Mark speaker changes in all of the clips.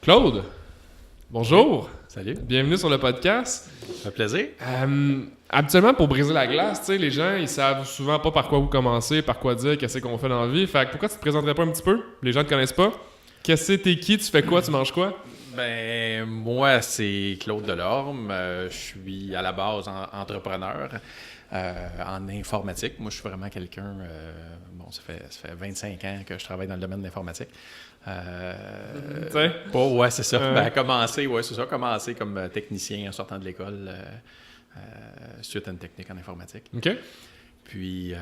Speaker 1: Claude, bonjour.
Speaker 2: Salut.
Speaker 1: Bienvenue sur le podcast.
Speaker 2: Ça fait plaisir.
Speaker 1: Habituellement, pour briser la glace, tu sais, les gens, ils savent souvent pas par quoi vous commencer, par quoi dire, qu'est-ce qu'on fait dans la vie. Fait que pourquoi tu te présenterais pas un petit peu? Les gens te connaissent pas. Qu'est-ce que t'es qui? Tu fais quoi? Tu manges quoi?
Speaker 2: Ben, moi, c'est Claude Delorme. Je suis à la base entrepreneur en informatique. Moi, je suis vraiment quelqu'un... ça fait 25 ans que je travaille dans le domaine de l'informatique. Ouais, c'est ça. Commencer comme technicien en sortant de l'école suite à une technique en informatique.
Speaker 1: OK.
Speaker 2: Puis,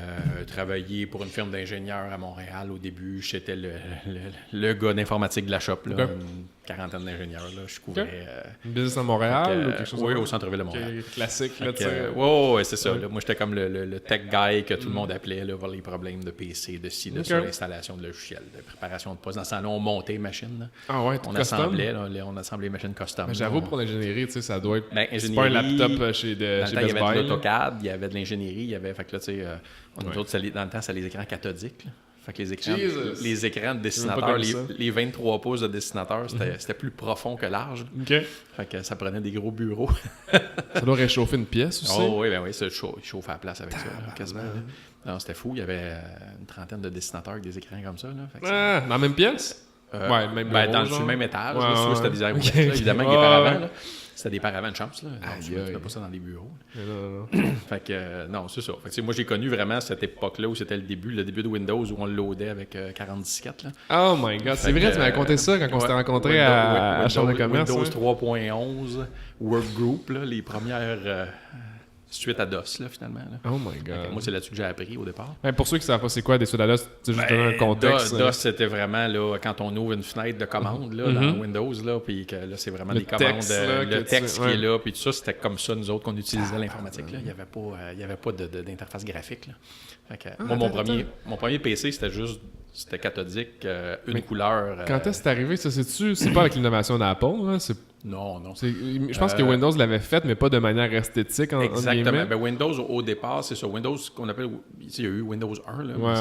Speaker 2: travailler pour une firme d'ingénieurs à Montréal. Au début, j'étais le gars d'informatique de la shop. Là, une quarantaine d'ingénieurs. Là, je couvrais...
Speaker 1: Une business à Montréal ou quelque chose?
Speaker 2: Oui, au centre-ville de Montréal.
Speaker 1: Classique, là, tu sais.
Speaker 2: Oui, c'est ça. Là, moi, j'étais comme le tech guy que tout le monde appelait, là, voir les problèmes de PC, de ci, de ça, l'installation de logiciels, de préparation de postes. Dans ce temps-là, on montait les machines. Là.
Speaker 1: Ah ouais, tout custom?
Speaker 2: On assemblait les machines custom.
Speaker 1: J'avoue, pour l'ingénierie, tu sais, ça doit être...
Speaker 2: c'est
Speaker 1: pas un laptop chez Best Buy.
Speaker 2: Il y avait de l'AutoCAD, il y avait de l'ingénierie, il y avait... Fait que là, tu sais... Nous autres, dans le temps, c'était les écrans cathodiques. Là. Fait que les écrans de dessinateurs, les 23 pouces de dessinateurs, c'était plus profond que large.
Speaker 1: OK.
Speaker 2: Fait que ça prenait des gros bureaux.
Speaker 1: Ça doit réchauffer une pièce aussi?
Speaker 2: Oh oui, ça chauffait à la place avec ça, là, quasiment. Non, c'était fou. Il y avait une trentaine de dessinateurs avec des écrans comme ça. Là.
Speaker 1: Dans la même pièce?
Speaker 2: Même bureau, sur le même étage.
Speaker 1: Ouais,
Speaker 2: c'était des aéroports. Évidemment, il y a des paravents. Là. C'était des paravents de chance. Là. Tu ne mets pas ça dans les bureaux.
Speaker 1: Non.
Speaker 2: Fait que, non, c'est ça. Fait que, moi, j'ai connu vraiment cette époque-là où c'était le début de Windows, où on le loadait avec 40 disquettes. Là.
Speaker 1: Oh my God. C'est vrai, tu m'avais raconté ça quand on s'était rencontrés à la Chambre de commerce.
Speaker 2: Windows 3.11, Workgroup, là, les premières... suite à DOS, là, finalement. Là.
Speaker 1: Oh my God.
Speaker 2: Moi, c'est là-dessus que j'ai appris au départ.
Speaker 1: Pour ceux qui ne savent pas c'est quoi des suites à DOS, tu juste donner un contexte.
Speaker 2: DOS, c'était vraiment là, quand on ouvre une fenêtre de commande là, dans Windows, là, puis que là, c'est vraiment des commandes, le texte qui est là, puis tout ça, c'était comme ça, nous autres, qu'on utilisait l'informatique. Là. Il n'y avait pas d'interface graphique. Là. Fait que, moi, mon premier PC, c'était cathodique, une couleur.
Speaker 1: Quand est-ce que c'est arrivé, ça? C'est pas avec l'innovation d'Apple, là?
Speaker 2: Non.
Speaker 1: Je pense que Windows l'avait fait, mais pas de manière esthétique.
Speaker 2: Exactement. Windows, au départ, c'est ça. Windows, qu'on appelle... Il y a eu Windows 1, là, mais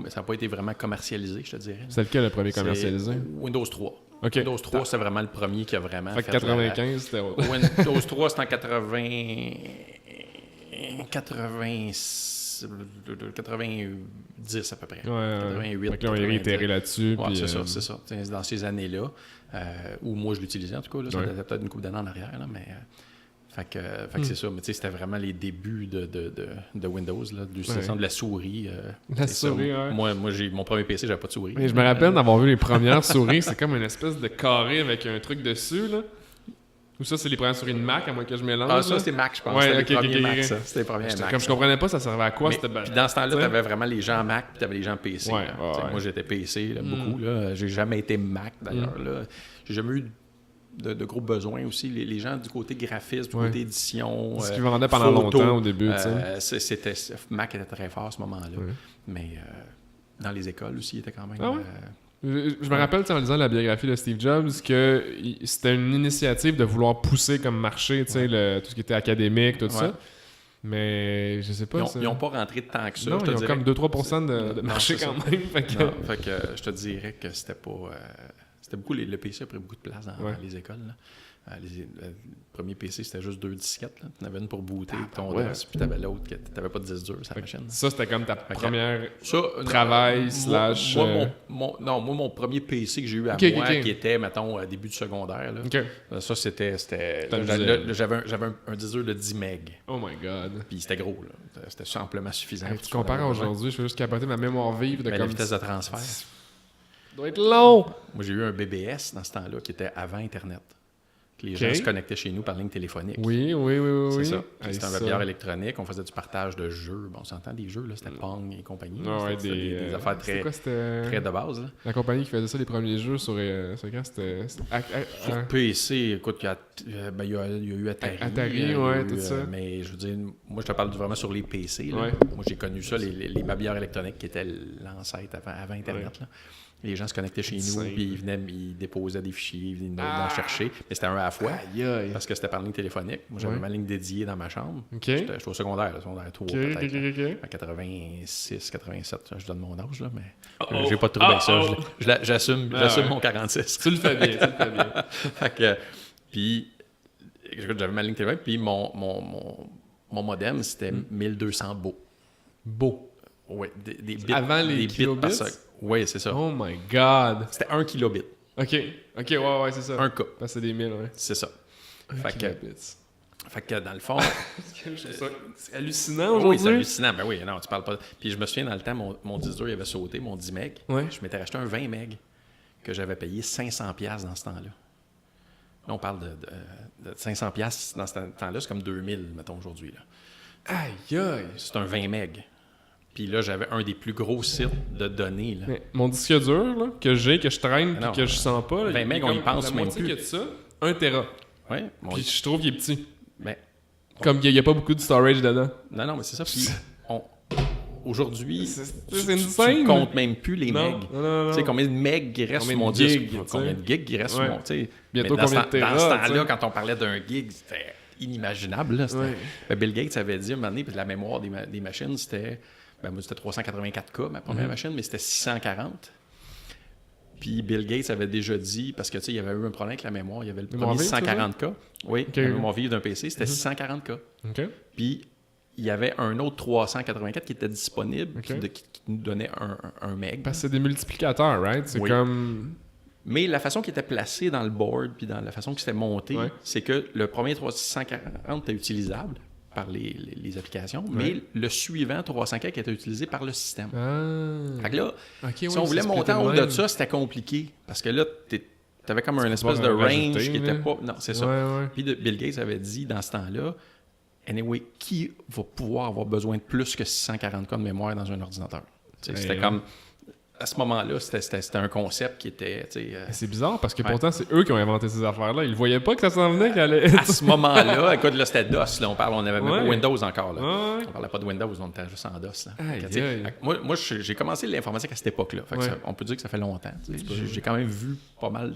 Speaker 2: ça n'a pas été vraiment commercialisé, je te dirais.
Speaker 1: C'est lequel le premier commercialisé?
Speaker 2: Windows 3.
Speaker 1: Okay.
Speaker 2: Windows 3, c'est vraiment le premier qui a vraiment
Speaker 1: fait 95, c'était autre.
Speaker 2: Windows 3, c'est en 90 à peu près. 88.
Speaker 1: Donc là, on est réitéré là-dessus.
Speaker 2: Ouais, c'est ça. C'est dans ces années-là, où moi je l'utilisais en tout cas. Là, ça faisait peut-être une couple d'années en arrière, là, mais... Fait que c'est ça. Mais tu sais, c'était vraiment les débuts de Windows, là, l'utilisation de la souris.
Speaker 1: La souris,
Speaker 2: ça. Moi, mon premier PC, j'avais pas de souris.
Speaker 1: Mais je me rappelle d'avoir vu les premières souris. C'est comme une espèce de carré avec un truc dessus, là. Ou ça, c'est les premières souris de Mac, à moins que je mélange.
Speaker 2: Ah, ça, c'était Mac, je pense.
Speaker 1: Ouais,
Speaker 2: c'était les premiers Mac, ça. C'était les premiers Mac.
Speaker 1: Comme je comprenais pas, ça servait à quoi.
Speaker 2: Puis dans ce temps-là, t'avais vraiment les gens Mac, puis t'avais les gens PC. Moi, j'étais PC, là, beaucoup. Là. J'ai jamais été Mac, d'ailleurs. Là. J'ai jamais eu de gros besoins aussi. Les gens du côté graphisme, du côté édition,
Speaker 1: ce qu'ils vendaient pendant longtemps au début.
Speaker 2: Mac était très fort à ce moment-là. Mais dans les écoles aussi, il était quand même...
Speaker 1: Je me rappelle, en lisant la biographie de Steve Jobs, que c'était une initiative de vouloir pousser comme marché, tout ce qui était académique, tout ça. Mais je sais pas.
Speaker 2: Ils n'ont pas rentré tant que ça.
Speaker 1: Non, ils ont comme 2-3% de marché quand même.
Speaker 2: Fait que je te dirais que c'était pas... C'était beaucoup... Le PC a pris beaucoup de place dans les écoles. Là. Le premier PC, c'était juste 2 disquettes. Tu en avais une pour booter ton DOS, puis tu avais l'autre que tu n'avais pas de disque dur sur la machine.
Speaker 1: Ça, c'était comme ta première travail slash...
Speaker 2: mon premier PC que j'ai eu à moi, qui était, mettons, début du secondaire, là, ça, c'était... J'avais un disque dur de 10 MB.
Speaker 1: Oh my God.
Speaker 2: Puis c'était gros, là. C'était amplement suffisant.
Speaker 1: Tu compares à aujourd'hui, je fais juste capoter ma mémoire vive de
Speaker 2: la vitesse de transfert.
Speaker 1: Ça doit être long!
Speaker 2: Moi, j'ai eu un BBS dans ce temps-là qui était avant Internet. Les gens se connectaient chez nous par ligne téléphonique.
Speaker 1: Oui.
Speaker 2: C'est ça. C'était un webinaire électronique. On faisait du partage de jeux. Bon, on s'entend des jeux, là, c'était Pong et compagnie. C'était des affaires très de base. Là.
Speaker 1: La compagnie qui faisait ça, les premiers jeux sur écran, c'était...
Speaker 2: Sur PC, écoute, il y a eu Atari.
Speaker 1: Atari, tout ça.
Speaker 2: Mais je veux dire, moi, je te parle vraiment sur les PC. Là. Moi, j'ai connu ça, les webinaires électroniques qui étaient l'ancêtre avant Internet. Là. Les gens se connectaient chez nous, puis ils déposaient des fichiers, ils venaient en chercher. Mais c'était un à la fois, parce que c'était par ligne téléphonique. Moi, j'avais ma ligne dédiée dans ma chambre. J'étais au secondaire, secondaire 3 peut-être. En 86, 87, je donne mon âge, là, mais j'ai pas de trouble avec ça. J'assume mon 46.
Speaker 1: Tu le fais bien,
Speaker 2: Fait que, puis, j'avais ma ligne téléphonique, puis mon modem, c'était 1200 beaux. Oui, des bits.
Speaker 1: Avant les kilobits?
Speaker 2: Oui, c'est ça.
Speaker 1: Oh my God!
Speaker 2: C'était 1 kilobit.
Speaker 1: OK, ouais, c'est ça.
Speaker 2: Un K.
Speaker 1: Parce que c'est des 1000, ouais.
Speaker 2: C'est ça. Fait que dans le fond...
Speaker 1: c'est hallucinant aujourd'hui.
Speaker 2: Oui, c'est hallucinant. Ben oui, non, tu parles pas... Puis je me souviens, dans le temps, mon 10 dur, il avait sauté, mon 10 meg.
Speaker 1: Ouais.
Speaker 2: Je m'étais racheté un 20 meg que j'avais payé 500$ dans ce temps-là. Là, on parle de 500$ dans ce temps-là, c'est comme 2000, mettons, aujourd'hui. Là.
Speaker 1: Aïe!
Speaker 2: C'est un 20 meg. Puis là, j'avais un des plus gros sites de données. Là.
Speaker 1: Mais mon disque dur, là, que je traîne et que je sens pas... Là,
Speaker 2: 20 meg, on y pense même plus.
Speaker 1: La moitié de ça, 1 Tera.
Speaker 2: Ouais.
Speaker 1: Puis je trouve qu'il est petit.
Speaker 2: Mais,
Speaker 1: comme il n'y a pas beaucoup de storage dedans.
Speaker 2: Non, mais c'est ça. Puis aujourd'hui,
Speaker 1: c'est une scène.
Speaker 2: Tu comptes même plus les megs.
Speaker 1: Non.
Speaker 2: Tu sais, combien de megs il reste sur mon disque? Combien de gigs il reste sur mon...
Speaker 1: Bientôt combien de Tera?
Speaker 2: Dans ce temps-là, quand on parlait d'un gig, c'était inimaginable. Là. Bill Gates avait dit, à un moment donné, la mémoire des machines, c'était... moi, c'était 384K, ma première machine, mais c'était 640. Puis Bill Gates avait déjà dit, parce que il y avait eu un problème avec la mémoire, il y avait le premier 640K. Oui, la mémoire vive d'un PC, c'était 640K. Puis il y avait un autre 384 qui était disponible, qui nous donnait un meg.
Speaker 1: Parce que c'est des multiplicateurs, right? C'est comme...
Speaker 2: Mais la façon qu'il était placé dans le board, puis dans la façon qu'il s'était monté, c'est que le premier 340 était utilisable par les applications, mais le suivant, 304, qui était utilisé par le système. Fait que là, si on voulait monter en haut de ça, c'était compliqué. Parce que là, t'avais comme un espèce de range qui était pas... Non, c'est ça. Puis Bill Gates avait dit, dans ce temps-là, anyway, qui va pouvoir avoir besoin de plus que 640K de mémoire dans un ordinateur? C'était comme... À ce moment-là, c'était un concept qui était...
Speaker 1: C'est bizarre parce que pourtant, c'est eux qui ont inventé ces affaires-là. Ils ne voyaient pas que ça s'en venait.
Speaker 2: À ce moment-là, écoute, là, c'était DOS. Là, on n'avait même pas Windows encore. Là. On parlait pas de Windows, on était juste en DOS. Là. Moi, j'ai commencé l'informatique à cette époque-là. On peut dire que ça fait longtemps. J'ai quand même vu pas mal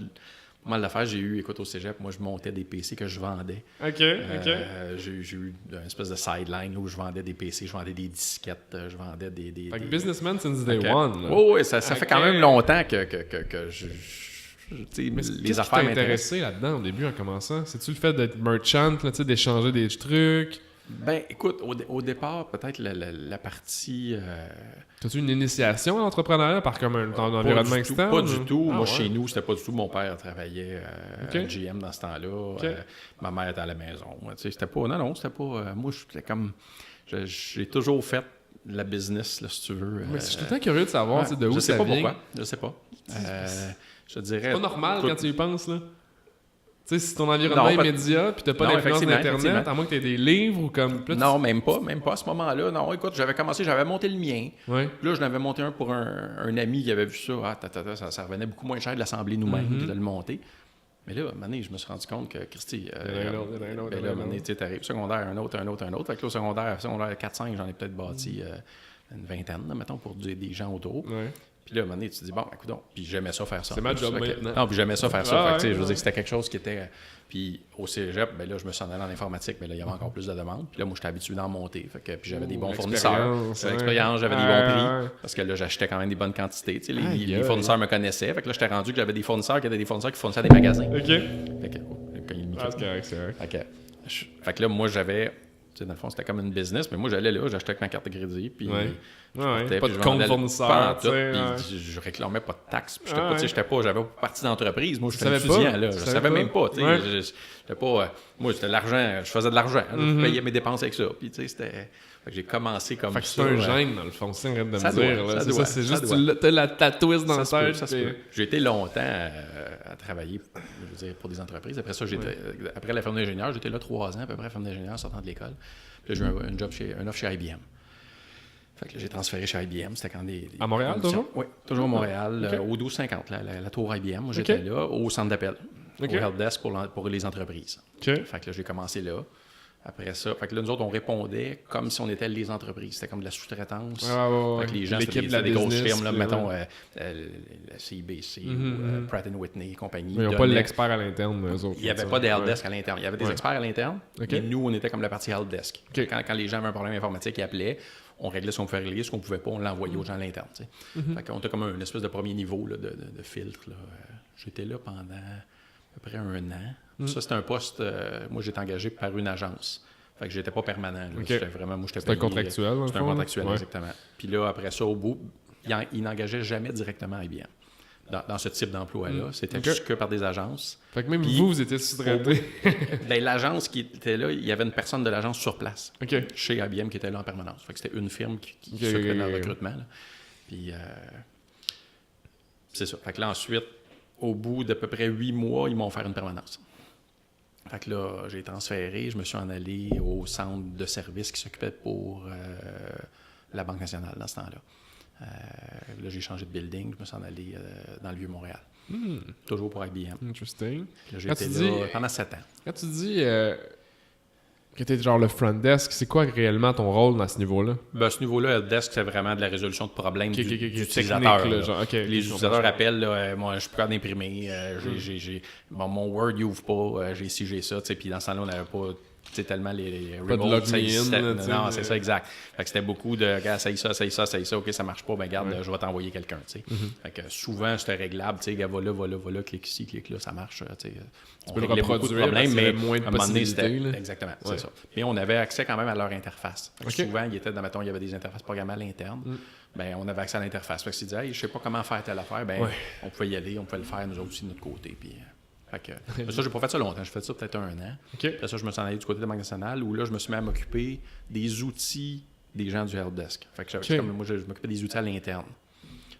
Speaker 2: d'affaires. J'ai eu, écoute, au cégep, moi, je montais des PC que je vendais. J'ai eu une espèce de sideline où je vendais des PC, je vendais des disquettes, je vendais des...
Speaker 1: Fait que businessman since day one.
Speaker 2: Oui, ça fait quand même longtemps que
Speaker 1: mais
Speaker 2: les affaires
Speaker 1: m'intéressaient. Intéressé là-dedans au début en commençant? C'est-tu le fait d'être merchant, là, d'échanger des trucs?
Speaker 2: Ben, écoute, au départ, peut-être la partie...
Speaker 1: T'as-tu une initiation à l'entrepreneuriat par comme un environnement externe?
Speaker 2: Pas du tout. Moi, chez nous, c'était pas du tout. Mon père travaillait à GM dans ce temps-là. Ma mère était à la maison. C'était pas... Non, c'était pas... moi, j'étais comme... J'ai toujours fait de la business, là, si tu veux.
Speaker 1: Mais je suis tout le temps curieux de savoir de où ça vient.
Speaker 2: Je sais pas. Je dirais...
Speaker 1: C'est pas normal quand tu y penses, là. Tu sais, si ton environnement est immédiat puis t'as pas d'influence d'Internet, à moins que t'aies des livres ou comme...
Speaker 2: Non, même pas à ce moment-là. Non, écoute, j'avais monté le mien.
Speaker 1: Ouais.
Speaker 2: Puis là, je n'avais monté un pour un ami qui avait vu ça. Ça revenait beaucoup moins cher de l'assembler nous-mêmes que de le monter. Mais là, à un moment donné, je me suis rendu compte que, Christy, là, à un moment donné, tu arrives secondaire, un autre. Fait que là, au secondaire 4-5, j'en ai peut-être bâti une vingtaine, là, mettons, pour des gens autour.
Speaker 1: Ouais.
Speaker 2: Puis là, à un moment donné, tu te dis, bon, écoute, puis j'aimais ça faire ça.
Speaker 1: C'est ma job maintenant.
Speaker 2: Non, puis j'aimais ça faire ça. Je veux dire que c'était quelque chose qui était... Puis au cégep, ben là, je me suis en allé en informatique, mais là, il y avait encore plus de demandes. Puis là, moi, j'étais habitué d'en monter. Puis j'avais des bons fournisseurs. J'avais l'expérience, j'avais des bons prix. Parce que là, j'achetais quand même des bonnes quantités. Tu sais, les fournisseurs me connaissaient. Fait que là, j'étais rendu que j'avais des fournisseurs qui fournissaient à des magasins.
Speaker 1: OK.
Speaker 2: Fait que,
Speaker 1: c'est correct.
Speaker 2: Fait que là, moi, j'avais... Tu sais, dans le fond, c'était comme une business, mais moi, j'allais là, j'achetais avec ma carte de crédit, puis
Speaker 1: pas de compte fournisseur,
Speaker 2: puis je réclamais pas de taxes, puis j'avais pas partie d'entreprise, moi, j'étais étudiant, là, je savais même pas, tu sais, j'étais pas... moi, c'était de l'argent, je faisais de l'argent, je payais mes dépenses avec ça, puis tu sais, c'était... Fait que j'ai commencé comme ça.
Speaker 1: Fait que c'est un gène, dans le fond, c'est arrête de me dire. C'est juste, t'as ta twist dans le tête.
Speaker 2: J'ai été longtemps à travailler, je veux dire, pour des entreprises. Après ça, après la firme d'ingénieur, j'étais là 3 ans, à peu près, firme d'ingénieur, sortant de l'école. Puis là, j'ai eu un offre chez IBM. Fait que j'ai transféré chez IBM. C'était quand des
Speaker 1: à Montréal, toujours?
Speaker 2: Oui, toujours à Montréal, au 1250, la tour IBM. Moi, j'étais là, au centre d'appel, au helpdesk pour les entreprises. Fait que là, j'ai commencé là. Après ça, fait que là, nous autres, on répondait comme si on était les entreprises. C'était comme de la sous-traitance.
Speaker 1: Fait
Speaker 2: que les gens,
Speaker 1: l'équipe
Speaker 2: c'était des grosses firmes, là, mettons,
Speaker 1: ouais.
Speaker 2: la CIBC ou Pratt & Whitney et compagnie.
Speaker 1: Ils n'ont pas l'expert à l'interne, eux autres.
Speaker 2: Il n'y avait pas de helpdesk à l'interne. Il y avait des experts à l'interne,
Speaker 1: Okay.
Speaker 2: mais nous, on était comme la partie helpdesk.
Speaker 1: Okay.
Speaker 2: Quand les gens avaient un problème informatique, ils appelaient, on réglait ce qu'on pouvait régler, ce qu'on ne pouvait pas, on l'envoyait aux gens à l'interne. Fait qu'on était comme une espèce de premier niveau là, de filtre. Là. J'étais là pendant à peu près 1 an. Ça, c'était un poste... moi, j'étais engagé par une agence. Fait que j'étais pas permanent. C'était vraiment... Moi,
Speaker 1: c'était contractuel,
Speaker 2: C'était un contractuel, exactement. Puis là, après ça, au bout, il n'engageait jamais directement à IBM. Dans ce type d'emploi-là. C'était juste que par des agences.
Speaker 1: Fait que même
Speaker 2: puis,
Speaker 1: vous étiez sous-traité.
Speaker 2: L'agence qui était là, il y avait une personne de l'agence sur place.
Speaker 1: Okay.
Speaker 2: Chez IBM qui était là en permanence. Fait que c'était une firme qui s'occupait dans le recrutement. Là. Puis c'est ça. Fait que là, ensuite, au bout d'à peu près 8 mois, ils m'ont offert une permanence. Fait que là, j'ai transféré, je me suis en allé au centre de service qui s'occupait pour la Banque nationale dans ce temps-là. Là, j'ai changé de building, je me suis en allé dans le Vieux-Montréal. Toujours pour IBM.
Speaker 1: Interesting.
Speaker 2: Là, j'ai été là pendant 7 ans.
Speaker 1: Quand tu dis que tu es genre le front desk, c'est quoi réellement ton rôle dans ce niveau-là?
Speaker 2: Ben, à ce niveau-là, helpdesk, c'est vraiment de la résolution de problèmes d'utilisateurs. Les utilisateurs appellent, là, moi, je suis pas d'imprimer, mon Word, il ouvre pas, j'ai ci, j'ai ça, puis dans ce temps-là, on n'avait pas tellement les
Speaker 1: remote.
Speaker 2: Non, c'est ça, exact. Fait que c'était beaucoup de, regarde, essaye ça, ok, ça marche pas, ben garde, je vais t'envoyer quelqu'un, Fait que souvent, c'était réglable, tu sais, va là, clique ici, clique là, ça marche, tu sais.
Speaker 1: Tu peux le reproduire, mais moins de possibilités.
Speaker 2: Exactement, c'est ça. Mais on avait accès quand même à leur interface. Souvent, il y avait des interfaces programmées à l'interne. Ben, on avait accès à l'interface. Fait que s'ils disaient, hey, je sais pas comment faire telle affaire, ben, on pouvait y aller, on pouvait le faire nous autres aussi de notre côté. Puis, ça, j'ai pas fait ça longtemps. J'ai fait ça peut-être 1 an. Après ça, je me suis en allé du côté de la Banque nationale où là, je me suis mis à m'occuper des outils des gens du helpdesk. Fait que moi, je m'occupais des outils à l'interne.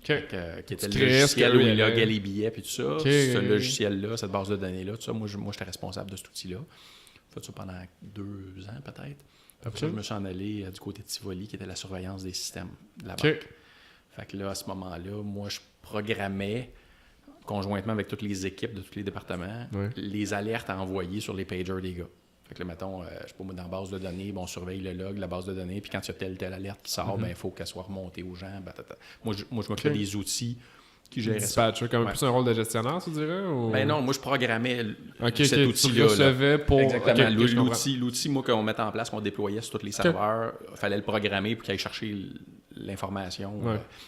Speaker 2: Qui était le logiciel où il loguait les billets puis tout ça. Ce logiciel-là, cette base de données-là, tout ça, moi, j'étais responsable de cet outil-là. J'ai fait ça pendant 2 ans peut-être. Après ça, je me suis en allé du côté de Tivoli, qui était la surveillance des systèmes de la banque. Fait que là, à ce moment-là, moi, je programmais conjointement avec toutes les équipes de tous les départements, les alertes à envoyer sur les pagers des gars. Fait que là, mettons, je sais pas, dans la base de données, on surveille le log, la base de données, puis quand il y a telle alerte qui sort, ben il faut qu'elle soit remontée aux gens. Moi, je m'occupais des outils qui géraient ça.
Speaker 1: Dispatcher, comme plus un rôle de gestionnaire, tu dirais? Ou...
Speaker 2: Ben non, moi, je programmais
Speaker 1: cet outil-là. Tu recevais pour...
Speaker 2: Exactement. L'outil, moi, qu'on mettait en place, qu'on déployait sur tous les serveurs, il fallait le programmer pour qu'il aille chercher l'information.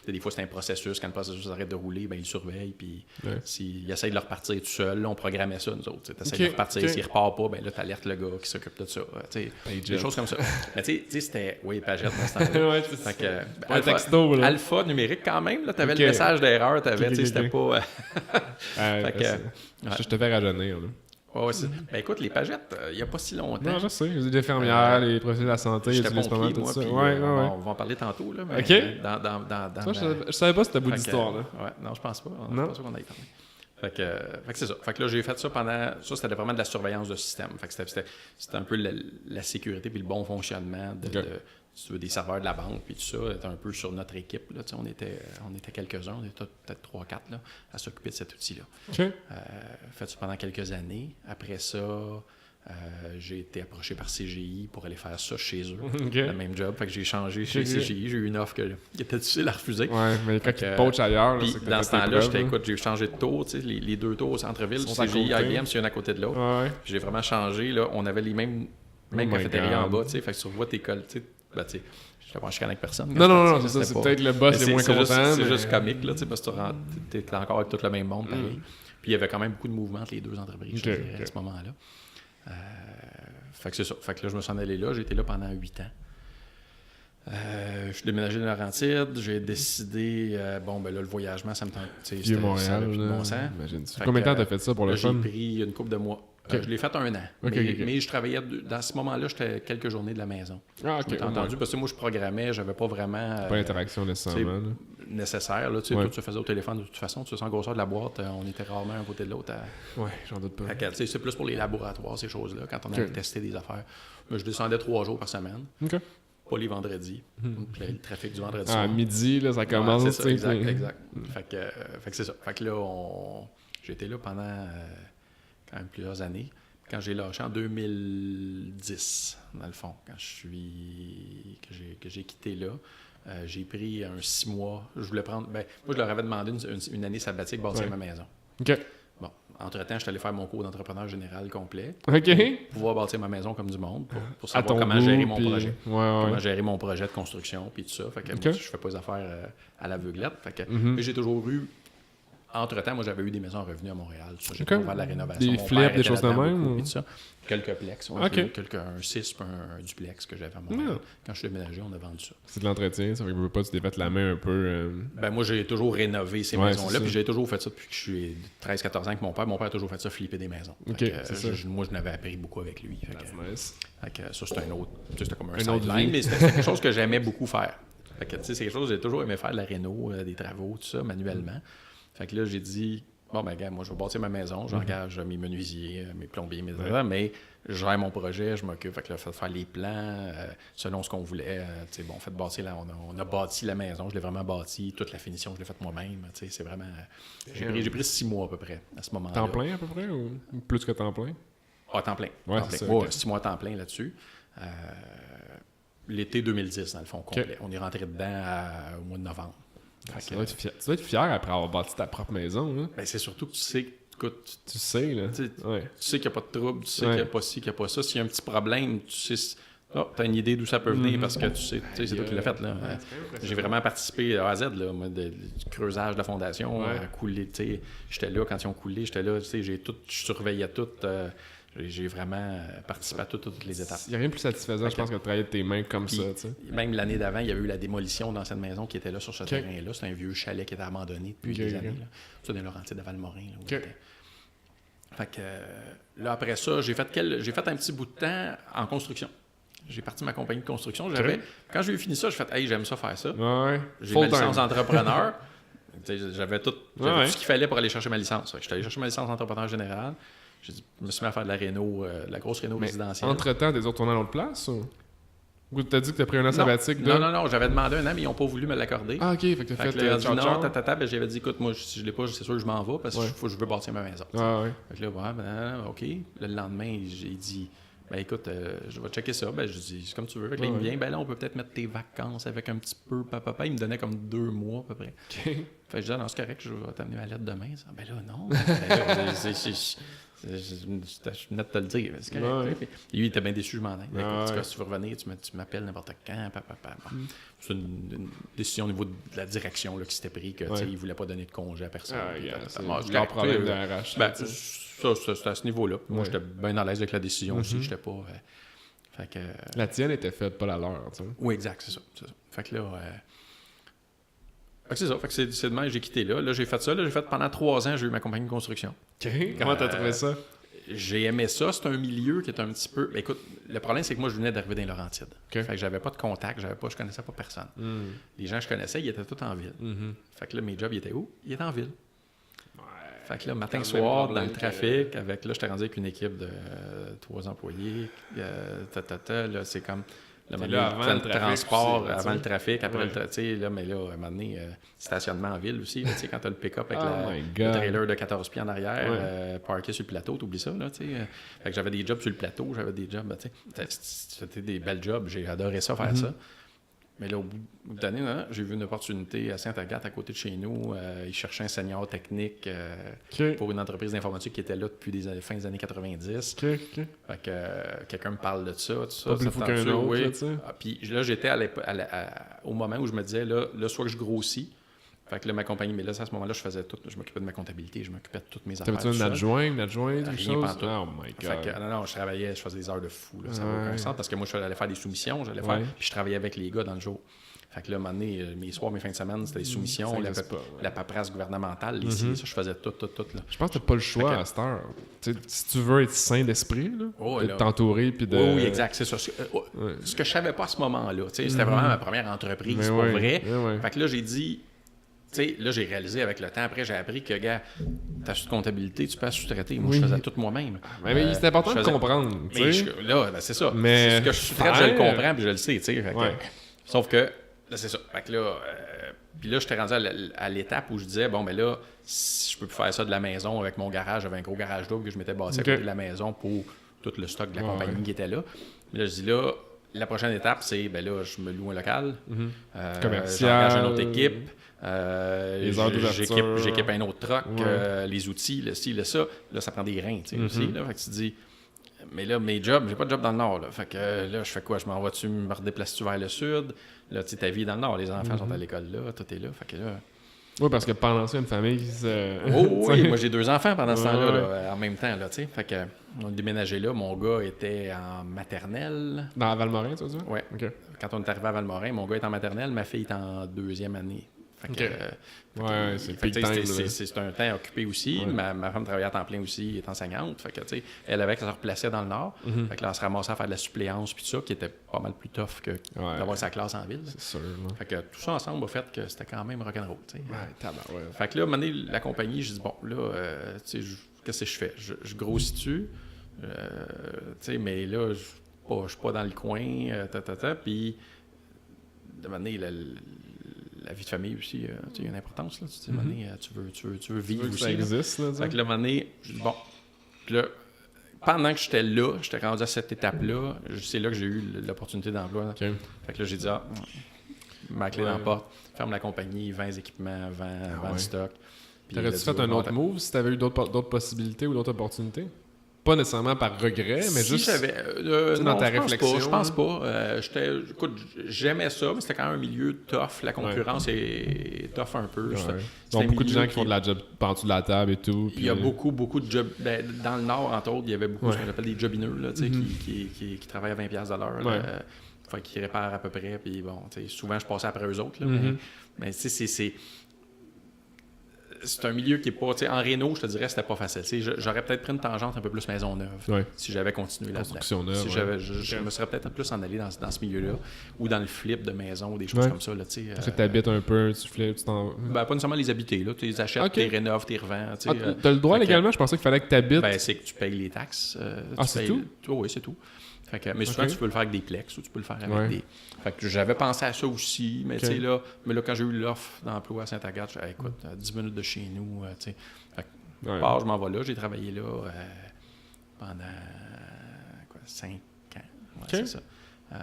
Speaker 2: Des fois, c'est un processus. Quand le processus arrête de rouler, ben, il surveille. Puis s'il essaie de le repartir tout seul, là, on programmait ça, nous autres. Tu essaies de le repartir. S'il ne repart pas, ben, là, tu alertes le gars qui s'occupe de ça. Des choses comme ça. Mais tu sais, c'était... Oui, Pagette, dans ce temps-là.
Speaker 1: Un texto, là.
Speaker 2: Alpha numérique, quand même. Tu avais le message d'erreur. C'était pas...
Speaker 1: Je te fais rajeunir, là.
Speaker 2: Ben écoute, les pagettes, il n'y a pas si longtemps.
Speaker 1: Non, je sais. Les infirmières, les professionnels de la santé,
Speaker 2: j'étais bon pied,
Speaker 1: tout
Speaker 2: moi,
Speaker 1: ça.
Speaker 2: Puis, on va en parler tantôt. Là, mais
Speaker 1: je savais pas c'était bout d'histoire. Là.
Speaker 2: Non, je pense pas. Je pense pas qu'on ait parlé. Fait que c'est ça. Fait que là, j'ai fait ça pendant... Ça, c'était vraiment de la surveillance de système. Fait que c'était un peu la sécurité puis le bon fonctionnement si tu veux, des serveurs de la banque puis tout ça. C'était un peu sur notre équipe. Là, on était quelques-uns. On était peut-être 3-4 là, à s'occuper de cet outil-là. Fait ça pendant quelques années. Après ça... j'ai été approché par CGI pour aller faire ça chez eux, le même job. Fait que j'ai changé chez CGI. J'ai eu une offre qui était difficile à refuser.
Speaker 1: Ouais, mais quand ils poachent ailleurs,
Speaker 2: là, c'est que dans ce temps-là, j'ai changé de tour. Les 2 tours au centre-ville, CGI, IBM, c'est une à côté de l'autre. J'ai vraiment changé. Là, on avait les mêmes cafétérias en bas. Fait que tu revois tes cols. Je ne pas chicaner avec personne.
Speaker 1: Non, c'est ça. C'est peut-être le boss est moins content.
Speaker 2: C'est juste comique, là, parce que tu es encore avec tout le même monde. Pareil. Puis il y avait quand même beaucoup de mouvements entre les 2 entreprises à ce moment-là. Fait que c'est ça. Fait que là, je me suis en allé là. J'ai été là pendant 8 ans. Je suis déménagé de Laurentides. J'ai décidé... ben là, le voyagement, ça me tente.
Speaker 1: Vieux-Montréal,
Speaker 2: bon sens.
Speaker 1: Combien de temps t'as fait ça pour le fun?
Speaker 2: J'ai pris une couple de mois. Je l'ai fait 1 an. Mais je travaillais... Dans ce moment-là, j'étais quelques journées de la maison. Entendu, parce que moi, je programmais. J'avais pas vraiment...
Speaker 1: pas d'interaction nécessairement.
Speaker 2: Nécessaire. Là, tout se faisait au téléphone de toute façon. Tu sais, sans grosseur de la boîte, on était rarement un côté de l'autre.
Speaker 1: Oui, j'en doute pas.
Speaker 2: C'est plus pour les laboratoires, ces choses-là, quand on allait tester des affaires. Je descendais 3 jours par semaine. Pas les vendredis. Le trafic du vendredi soir.
Speaker 1: À midi, là, ça commence.
Speaker 2: C'est ça, exact. Fait que c'est ça. Fait que là, j'étais là pendant quand même plusieurs années. quand j'ai lâché en 2010, dans le fond, que j'ai quitté là. J'ai pris un 6 mois. Je voulais prendre... moi, je leur avais demandé une année sabbatique pour bâtir ma maison.
Speaker 1: OK.
Speaker 2: Bon, entre-temps, je suis allé faire mon cours d'entrepreneur général complet.
Speaker 1: OK.
Speaker 2: Pour pouvoir bâtir ma maison comme du monde, pour savoir comment gérer mon projet. Comment gérer mon projet de construction, puis tout ça. Fait que moi, je fais pas les affaires à l'aveuglette. Fait que mais j'ai toujours eu... Entre-temps, moi, j'avais eu des maisons en revenus à Montréal. J'ai pu faire de la rénovation.
Speaker 1: Des flips, des choses de même?
Speaker 2: Quelques plex. Un 6 puis un duplex que j'avais à Montréal. Quand je suis déménagé, on a vendu ça.
Speaker 1: C'est de l'entretien, ça fait que tu t'es fait la main un peu.
Speaker 2: Moi, j'ai toujours rénové ces maisons-là. Puis j'ai toujours fait ça depuis que je suis 13-14 ans avec mon père. Mon père a toujours fait ça, flipper des maisons. Moi, je n'avais appris beaucoup avec lui. Ça, c'était un autre. C'était comme un sideline, mais c'était quelque chose que j'aimais beaucoup faire. C'est quelque chose que j'ai toujours aimé faire, de la réno, des travaux, tout ça, manuellement. Fait que là, j'ai dit, bon, gars, moi, je vais bâtir ma maison, j'engage mes menuisiers, mes plombiers, mais je gère mon projet, je m'occupe. Fait que là, faire les plans selon ce qu'on voulait. Fait bâtir, là, on a bâti la maison, je l'ai vraiment bâti, toute la finition, je l'ai faite moi-même. C'est vraiment. J'ai pris 6 mois à peu près à ce moment-là.
Speaker 1: Temps plein à peu près ou plus que temps plein?
Speaker 2: Ah, temps plein.
Speaker 1: Ouais,
Speaker 2: temps
Speaker 1: c'est
Speaker 2: plein.
Speaker 1: ça.
Speaker 2: 6 mois temps plein là-dessus. L'été 2010, dans le fond, complet. On est rentré dedans au mois de novembre.
Speaker 1: Tu dois être fier après avoir bâti ta propre maison. Là.
Speaker 2: C'est surtout que tu sais, écoute,
Speaker 1: tu sais, là.
Speaker 2: Tu sais qu'il n'y a pas de trouble, tu sais qu'il n'y a pas ci, qu'il n'y a pas ça. S'il y a un petit problème, tu sais, tu as une idée d'où ça peut venir parce que tu sais c'est toi qui l'as fait. Là. J'ai vraiment participé à Z, là, du creusage de la fondation, à couler. J'étais là quand ils ont coulé, j'étais là, je surveillais tout. J'ai vraiment participé à toutes les étapes.
Speaker 1: Il n'y a rien de plus satisfaisant, je pense, que de travailler de tes mains comme ça. T'sais.
Speaker 2: Même l'année d'avant, il y avait eu la démolition d'ancienne maison qui était là sur ce terrain-là. C'est un vieux chalet qui était abandonné depuis des années. Là. Ça, dans Laurentides de Valmorin. Fait que là, après ça, j'ai fait un petit bout de temps en construction. J'ai parti ma compagnie de construction. Quand j'ai eu fini ça, j'ai fait « Hey, j'aime ça faire ça. » J'ai ma licence d'entrepreneur. J'avais tout ce qu'il fallait pour aller chercher ma licence. J'étais allé chercher ma licence d'entrepreneur général. Je me suis mis à faire de la réno, la grosse réno résidentielle.
Speaker 1: Entre-temps, t'es retourné à l'autre place? Ou t'as dit que t'as pris un an sabbatique?
Speaker 2: Non, j'avais demandé un an, mais ils n'ont pas voulu me l'accorder.
Speaker 1: Ah, OK, fait que t'as fait
Speaker 2: non, j'avais dit, écoute, moi, si je l'ai pas, c'est sûr que je m'en vais parce que je veux bâtir ma maison. Fait que là, OK. Le lendemain, j'ai dit, écoute, je vais checker ça. Je dis, c'est comme tu veux. Fait que là, il me vient, là, on peut peut-être mettre tes vacances avec un petit peu. Papa, il me donnait comme 2 mois à peu près. Fait que je dis, non, c'est correct, je vais t'amener ma lettre demain. Ça. Là, non. Je venais de te le dire. Lui, il était bien déçu, je m'en ai. Si tu veux revenir, tu m'appelles n'importe quand. C'est une décision au niveau de la direction là, qui s'était pris, qu'il ne voulait pas donner de congé à personne.
Speaker 1: C'est leur problème de RH.
Speaker 2: Ça, c'était à ce niveau-là. Moi, j'étais bien à l'aise avec la décision aussi. J'étais pas... fait que,
Speaker 1: la tienne était faite, pas la leur.
Speaker 2: Oui, exact, c'est ça. Fait que là... c'est ça. Fait que c'est demain, j'ai quitté là. Là, j'ai fait ça. Là, j'ai fait pendant 3 ans, j'ai eu ma compagnie de construction.
Speaker 1: Comment t'as trouvé ça?
Speaker 2: J'ai aimé ça. C'est un milieu qui est un petit peu... écoute, le problème, c'est que moi, je venais d'arriver dans les Laurentides. Fait que j'avais pas de contact, je connaissais pas personne. Les gens que je connaissais, ils étaient tous en ville. Fait que là, mes jobs, ils étaient où? Ils étaient en ville. Fait que là, matin, soir, dans le trafic, là, j'étais rendu avec une équipe de 3 employés. Là, c'est comme...
Speaker 1: avant le
Speaker 2: transport, avant le trafic, après le trafic, là, mais là, à un moment donné, stationnement en ville aussi, là, quand tu as le pick-up avec le trailer de 14 pieds en arrière, parké sur le plateau, t'oublies ça, là, tu sais. Fait que j'avais des jobs sur le plateau, j'avais des jobs, tu sais, c'était des belles jobs, j'ai adoré ça, faire ça. Mais là, au bout d'année, j'ai vu une opportunité à Sainte-Agathe, à côté de chez nous. Ils cherchaient un senior technique pour une entreprise d'informatique qui était là depuis les fins des années 90. Fait que quelqu'un me parle de ça, tout ça.
Speaker 1: Pas plus fou qu'un autre,
Speaker 2: oui. Puis là, j'étais au moment où je me disais, là, soit que je grossis. Fait que là, ma compagnie, mais là, à ce moment-là, je m'occupais de ma comptabilité, je m'occupais de toutes mes affaires.
Speaker 1: T'avais-tu un adjoint, quelque chose?
Speaker 2: Oh my God. Fait que, non, je faisais des heures de fou, là, ça n'a aucun sens, parce que moi, j'allais faire des soumissions, puis je travaillais avec les gars dans le jour. Fait que là, à un moment donné, mes soirs, mes fins de semaine, c'était les soumissions, la paperasse gouvernementale, ici, ça, je faisais tout, là.
Speaker 1: Je pense que t'as pas le choix à cette heure. Si tu veux être sain d'esprit, de t'entourer, puis de...
Speaker 2: Oui, exact, c'est ça. Ce que je savais pas à ce moment-là, c'était vraiment ma première entreprise, pour vrai. Fait que là, j'ai dit... là, j'ai réalisé avec le temps, après, j'ai appris que, gars, ta comptabilité, tu peux sous-traiter. Moi, je faisais tout moi-même.
Speaker 1: Mais c'est important de comprendre.
Speaker 2: Là, c'est ça. Mais ce que je sous-traite, je le comprends puis je le sais. Sauf que Là, c'est ça. Fait que là, puis là, j'étais rendu à l'étape où je disais, bon, ben là, si je peux plus faire ça de la maison avec mon garage, j'avais un gros garage double que je m'étais bâti à côté de la maison pour tout le stock de la compagnie qui était là. Mais là, je dis là, la prochaine étape, c'est, ben là, je me loue un local, j'engage une autre équipe,
Speaker 1: les heures d'ouverture,
Speaker 2: j'équipe un autre truck, les outils, le ci, le ça. Là, ça prend des reins, tu sais, aussi. Là, fait que tu dis, mais là, mes jobs, j'ai pas de job dans le Nord. Là. Fait que là, je fais quoi? Je m'en vais-tu, me redéplaces-tu vers le Sud? Là, tu sais, ta vie est dans le Nord. Les enfants sont à l'école là, tout est là. Fait que là...
Speaker 1: Oui, parce que pendant ça, une famille qui se...
Speaker 2: oui, moi j'ai 2 enfants pendant ce temps-là, là, en même temps, là, tu sais. Fait que on a déménagé là. Mon gars était en maternelle.
Speaker 1: Dans Valmorin, tu vois ça?
Speaker 2: Oui. Okay. Quand on est arrivé à Valmorin, mon gars est en maternelle, ma fille est en 2e année. Fait que, c'est un temps occupé aussi. Ouais. Ma femme travaillait à temps plein aussi, est enseignante. Fait que, tu sais, elle avait qu'à se replacer dans le Nord. Fait que là, on se ramassait à faire de la suppléance puis tout ça, qui était pas mal plus tough que d'avoir sa classe en ville.
Speaker 1: C'est sûr.
Speaker 2: Fait que tout ça ensemble a fait que c'était quand même rock'n'roll, tu sais.
Speaker 1: Fait
Speaker 2: que là, à un moment donné, la compagnie, je dis, bon, là, tu sais, qu'est-ce que je fais? Je grossis-tu? Tu sais, mais là, je suis pas dans le coin, puis, de moment donné, la vie de famille aussi, il y a une importance. Là. Tu dis, tu veux vivre aussi.
Speaker 1: Ça existe. Là,
Speaker 2: fait que là, à un moment donné, je dis, bon. Puis là, pendant que j'étais là, j'étais rendu à cette étape-là, c'est là que j'ai eu l'opportunité d'emploi.
Speaker 1: Okay.
Speaker 2: Fait que là, j'ai dit, ma clé dans la porte, ferme la compagnie, vends les équipements, vends le stock.
Speaker 1: T'aurais-tu fait un autre move si t'avais eu d'autres possibilités ou d'autres opportunités? Pas nécessairement par regret, mais
Speaker 2: si
Speaker 1: juste
Speaker 2: dans
Speaker 1: ta réflexion.
Speaker 2: Je pense pas. Écoute, j'aimais ça, mais c'était quand même un milieu tough. La concurrence est tough un peu.
Speaker 1: Donc, beaucoup de gens qui font de la job en dessous de la table et tout.
Speaker 2: Il y a beaucoup de jobs. Dans le Nord, entre autres, il y avait beaucoup ce qu'on appelle des jobineux, là, qui travaillent à 20$ de l'heure. Fait qu'ils réparent à peu près. Puis bon, souvent, je passais après eux autres. Là, mais tu sais, c'est un milieu qui est pas... En réno, je te dirais, c'était pas facile. J'aurais peut-être pris une tangente un peu plus Maisonneuve si j'avais continué là-dedans.
Speaker 1: Construction neuve.
Speaker 2: Je me serais peut-être plus en allé dans ce milieu-là ou dans le flip de maison ou des choses comme ça. Là,
Speaker 1: parce que tu habites un peu, tu flippes, tu t'en...
Speaker 2: pas nécessairement les habiter. Tu les achètes, tu les rénoves, tu les revends.
Speaker 1: Tu as le droit légalement? Je pensais qu'il fallait que tu habites.
Speaker 2: C'est que tu payes les taxes.
Speaker 1: C'est tout?
Speaker 2: Oui, c'est tout. Fait que, mais souvent, tu peux le faire avec des plex ou tu peux le faire avec des... Fait que j'avais pensé à ça aussi, mais tu sais, là, quand j'ai eu l'offre d'emploi à Saint-Agathe, j'ai dit, écoute, 10 minutes de chez nous, tu sais. Fait que, je m'en vais là. J'ai travaillé là pendant 5 ans. C'est ça.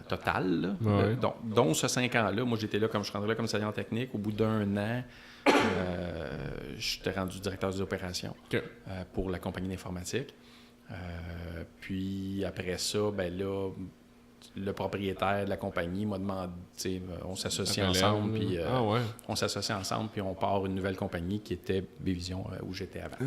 Speaker 2: Total, là. Donc, ce 5 ans-là, moi, j'étais là, comme je suis rendu là comme sergent technique. Au bout d'1 an, j'étais rendu directeur des opérations pour la compagnie d'informatique. Puis après ça, ben là, le propriétaire de la compagnie m'a demandé, on s'associe ensemble, puis on s'associe ensemble, puis on part une nouvelle compagnie qui était Bévision où j'étais avant.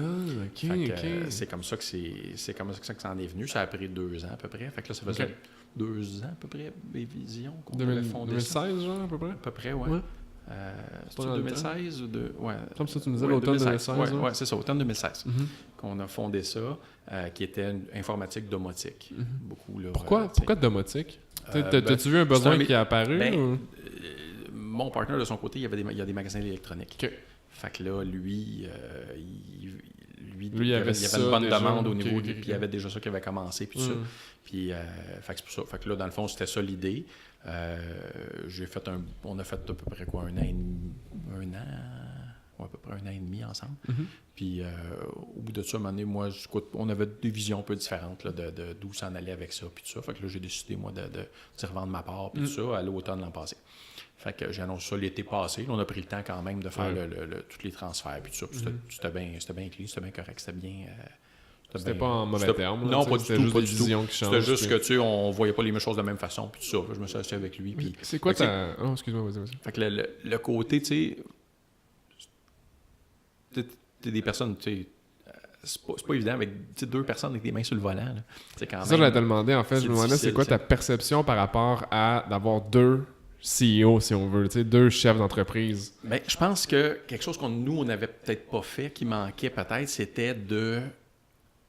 Speaker 2: C'est comme ça que ça en est venu. Ça a pris 2 ans à peu près. Fait que là, ça faisait 2 ans à peu près Bévision qu'on avait fondé
Speaker 1: 2016, genre, à peu près?
Speaker 2: À peu près, oui. C'est 2016 ou de... Ouais.
Speaker 1: Comme ça, tu nous disais l'automne 2016.
Speaker 2: Oui, c'est ça, automne 2016 qu'on a fondé ça, qui était une informatique domotique. Beaucoup, là,
Speaker 1: pourquoi domotique? T'as-tu vu un besoin qui est apparu?
Speaker 2: Mon partenaire, de son côté, il y a des magasins électroniques. Fait que là, lui, il y avait une bonne demande au niveau puis il y avait déjà ça qui avait commencé, puis tout ça. Puis, fait que c'est pour ça. Fait que là, dans le fond, c'était ça l'idée. On a fait à peu près quoi, un an, à peu près 1 an et demi ensemble. Puis au bout de ça, à un moment donné, moi, on avait des visions un peu différentes là, d'où s'en allait avec ça, puis tout ça. Fait que là, j'ai décidé, moi, de revendre ma part, puis tout ça, à l'automne l'an passé. Fait que j'ai annoncé ça l'été passé. Là, on a pris le temps quand même de faire tous les transferts, puis tout ça. Puis c'était bien clean, c'était bien correct, c'était bien...
Speaker 1: C'était pas en mauvais terme.
Speaker 2: Non, pas du tout.
Speaker 1: Juste des visions qui changent.
Speaker 2: C'était juste que, tu sais, on voyait pas les mêmes choses de la même façon, puis tout ça. Je me suis assis avec lui. Puis,
Speaker 1: c'est quoi ta... Oh, excuse-moi, vas-y.
Speaker 2: Fait que le côté, tu sais... T'es des personnes, tu sais... C'est pas évident avec 2 personnes avec des mains sur le volant. C'est ça,
Speaker 1: je voulais te demander, en fait. Je me demandais, c'est quoi ta perception par rapport à d'avoir 2 CEO, si on veut, 2 chefs d'entreprise?
Speaker 2: Bien, je pense que quelque chose on n'avait peut-être pas fait, qui manquait peut-être, c'était de...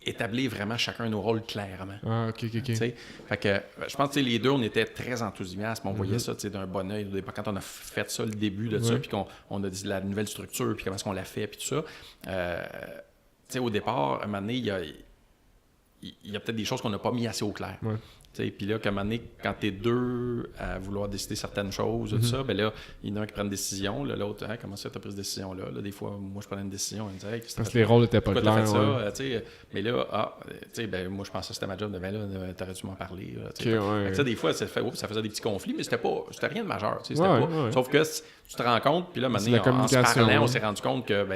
Speaker 2: établir vraiment chacun nos rôles clairement.
Speaker 1: Ah, OK.
Speaker 2: Fait que je pense que les 2, on était très enthousiastes. On voyait ça d'un bon œil. Quand on a fait ça, le début de ça, puis qu'on a dit la nouvelle structure, puis comment est-ce qu'on l'a fait, puis tout ça. Au départ, à un moment donné, il y a peut-être des choses qu'on n'a pas mis assez au clair. Puis là, qu'à un moment donné, quand t'es deux à vouloir décider certaines choses, tout ça, ben là, il y en a un qui prend une décision, là, l'autre, comment ça, t'as pris cette décision-là? Là, des fois, moi, je prenais une décision, il me disait,
Speaker 1: parce que les rôles étaient pas clairs.
Speaker 2: Mais là, ben, moi, je pensais que c'était ma job, ben là, t'aurais dû m'en parler.
Speaker 1: Ça,
Speaker 2: des fois, ça faisait des petits conflits, mais c'était rien de majeur. Sauf que tu te rends compte, puis là, maintenant, en se parlant, on s'est rendu compte que,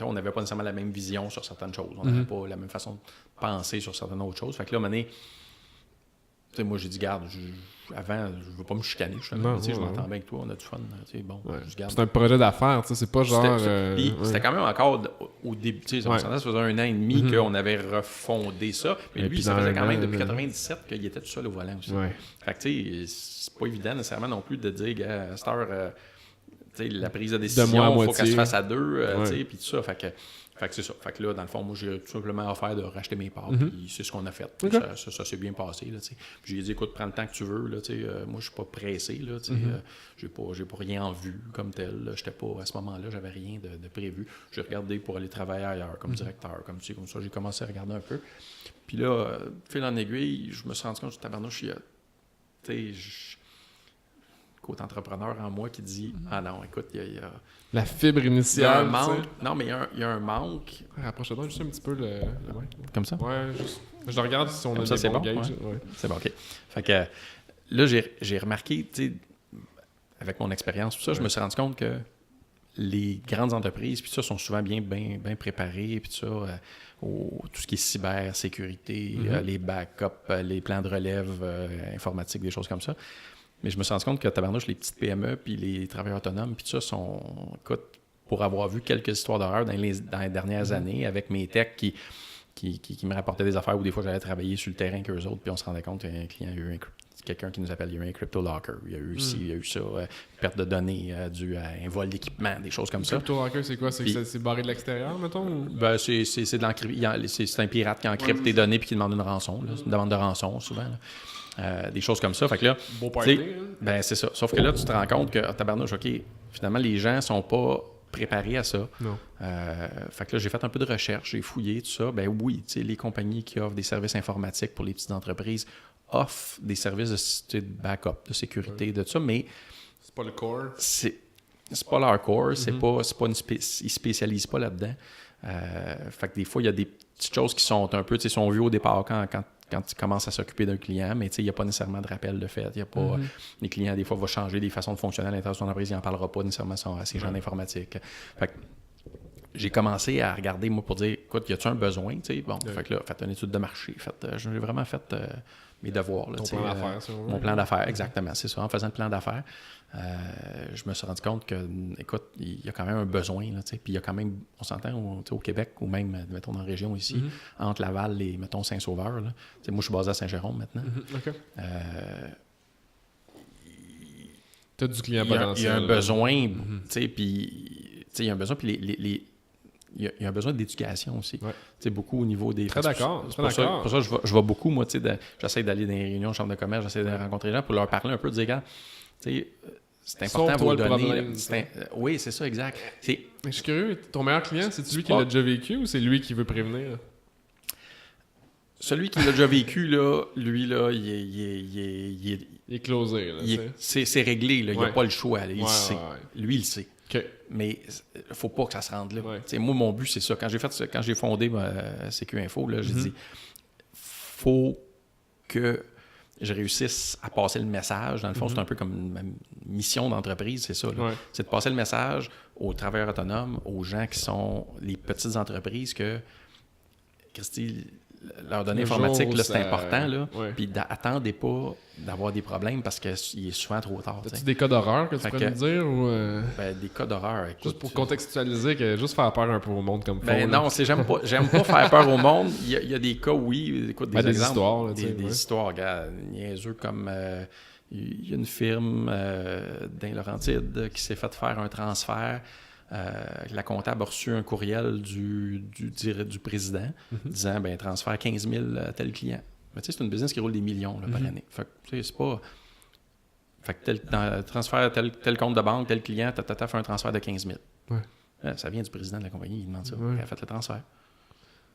Speaker 2: on n'avait pas nécessairement la même vision sur certaines choses. On n'avait pas la même façon de penser sur certaines autres choses. Fait que là, maintenant, moi, j'ai dit, garde, avant, je veux pas me chicaner. Je m'entends bien avec toi, on a du fun.
Speaker 1: C'est un projet d'affaires, c'est pas genre.
Speaker 2: C'était quand même encore au début. Ça faisait 1 an et demi qu'on avait refondé ça. Mais lui, ça faisait quand même depuis 97 qu'il était tout seul au volant aussi. Fait que, c'est pas évident nécessairement non plus de dire, à cette heure, la prise de décision, il faut qu'elle se fasse à deux, puis tout ça. Fait que c'est ça. Fait que là, dans le fond, moi, j'ai tout simplement offert de racheter mes parts, puis c'est ce qu'on a fait. Ça s'est bien passé, là, puis j'ai dit, écoute, prends le temps que tu veux, là, moi, je suis pas pressé, là, j'ai pas rien en vue comme tel, j'étais pas, à ce moment-là, j'avais rien de prévu. J'ai regardé pour aller travailler ailleurs, comme directeur, comme ça, j'ai commencé à regarder un peu. Puis là, fil en aiguille, je me suis rendu compte, tabarnouche, côté entrepreneur en moi qui dit ah non, écoute, il y a
Speaker 1: la fibre initiale.
Speaker 2: Il y a un manque. Non, mais il y a un manque.
Speaker 1: Rapproche-toi juste un petit peu le
Speaker 2: comme ça?
Speaker 1: Ouais, juste. Je regarde si on
Speaker 2: comme
Speaker 1: a
Speaker 2: ça,
Speaker 1: des bons
Speaker 2: bon,
Speaker 1: gages.
Speaker 2: Ouais. C'est bon, OK. Fait que là, j'ai remarqué, tu sais, avec mon expérience, tout ça, je me suis rendu compte que les grandes entreprises, puis ça, sont souvent bien préparées, puis tout ça, tout ce qui est cybersécurité, les backups, les plans de relève informatique, des choses comme ça. Mais je me suis rendu compte que tabarnouche, les petites PME puis les travailleurs autonomes, puis tout ça écoute, pour avoir vu quelques histoires d'horreur dans les dernières années avec mes techs qui me rapportaient des affaires où des fois j'allais travailler sur le terrain qu'eux autres, puis on se rendait compte qu'un client, il y a eu quelqu'un qui nous appelle, il y a eu un crypto locker, il y a eu il y a eu ça, perte de données due à un vol d'équipement, des choses comme ça.
Speaker 1: Crypto locker, c'est quoi? C'est barré de l'extérieur, mettons?
Speaker 2: Ben, c'est un pirate qui encrypte tes données puis qui demande une rançon, là, une demande de rançon souvent. Là. Des choses comme ça. Fait que là,
Speaker 1: beau party,
Speaker 2: ben c'est ça. Sauf que là, tu te rends compte que, tabarnouche, OK, finalement, les gens sont pas préparés à ça.
Speaker 1: Non.
Speaker 2: Fait que là, j'ai fait un peu de recherche, j'ai fouillé tout ça. Ben oui, tu sais, les compagnies qui offrent des services informatiques pour les petites entreprises offrent des services de backup, de sécurité, de tout ça, mais
Speaker 1: c'est pas le core.
Speaker 2: C'est pas leur core, c'est pas ils spécialisent pas là-dedans. Fait que des fois, il y a des petites choses qui sont un peu, tu sais, sont vues au départ quand tu commences à s'occuper d'un client, mais il n'y a pas nécessairement de rappel de fait. Y a pas, les clients, des fois, vont changer des façons de fonctionner à l'intérieur de son entreprise. Ils n'en parlera pas nécessairement à ces gens d'informatique. Fait que j'ai commencé à regarder, moi, pour dire, écoute, y a-tu un besoin? Bon, fait que là, faites une étude de marché. J'ai vraiment fait mes devoirs. Là,
Speaker 1: ton plan d'affaires, ça,
Speaker 2: mon plan d'affaires, exactement. C'est ça. En faisant le plan d'affaires, je me suis rendu compte que, écoute, il y a quand même un besoin. Là, puis il y a quand même, on s'entend au Québec ou même, mettons, dans la région ici, entre Laval et, mettons, Saint-Sauveur. Là. Moi, je suis basé à Saint-Jérôme maintenant.
Speaker 1: OK. Tu as du client potentiel.
Speaker 2: Il y a un besoin, puis il y a un besoin, puis il y a un besoin d'éducation aussi. Ouais. Beaucoup au niveau des...
Speaker 1: Très d'accord.
Speaker 2: Pour ça, je vais beaucoup, moi, j'essaie d'aller dans les réunions de chambre de commerce, j'essaie de rencontrer les gens pour leur parler un peu, de dire, regarde, c'est important de vous donner... oui, c'est ça, exact.
Speaker 1: Je suis curieux, ton meilleur client, c'est lui qui l'a déjà vécu ou c'est lui qui veut prévenir?
Speaker 2: Celui qui l'a déjà vécu, là, lui, là, il
Speaker 1: est closé. Là,
Speaker 2: c'est réglé, là, il n'y a pas le choix. Là, il sait. Lui, il le sait.
Speaker 1: Okay.
Speaker 2: Mais il ne faut pas que ça se rende là.
Speaker 1: Ouais.
Speaker 2: Moi, mon but, c'est ça. Quand j'ai fondé CQ Info, là, j'ai dit faut que je réussisse à passer le message. Dans le fond, c'est un peu comme ma mission d'entreprise, c'est ça.
Speaker 1: Ouais.
Speaker 2: C'est de passer le message aux travailleurs autonomes, aux gens qui sont les petites entreprises que, Christy, leur donner informatique, là, c'est important. Là.
Speaker 1: Ouais.
Speaker 2: Puis attendez pas d'avoir des problèmes parce qu'il est souvent trop tard.
Speaker 1: As-tu des cas d'horreur que tu pourrais nous dire? Ou
Speaker 2: Ben, des cas d'horreur, écoute.
Speaker 1: Juste pour contextualiser, juste faire peur un peu au monde comme
Speaker 2: ben non, j'aime pas faire peur au monde. Il y a des cas, oui. Écoute, des exemples,
Speaker 1: histoires. Là,
Speaker 2: des histoires, regarde, niaiseux comme... il y a une firme dans Laurentides qui s'est fait faire un transfert. La comptable a reçu un courriel du président disant transfère 15 000 à tel client. Mais c'est une business qui roule des millions là, par année. Fait que c'est pas. Fait que transfert tel compte de banque, tel client, fait un transfert de 15 000.
Speaker 1: Ouais.
Speaker 2: Ça vient du président de la compagnie, il demande ça.
Speaker 1: Ouais.
Speaker 2: Il a fait le transfert.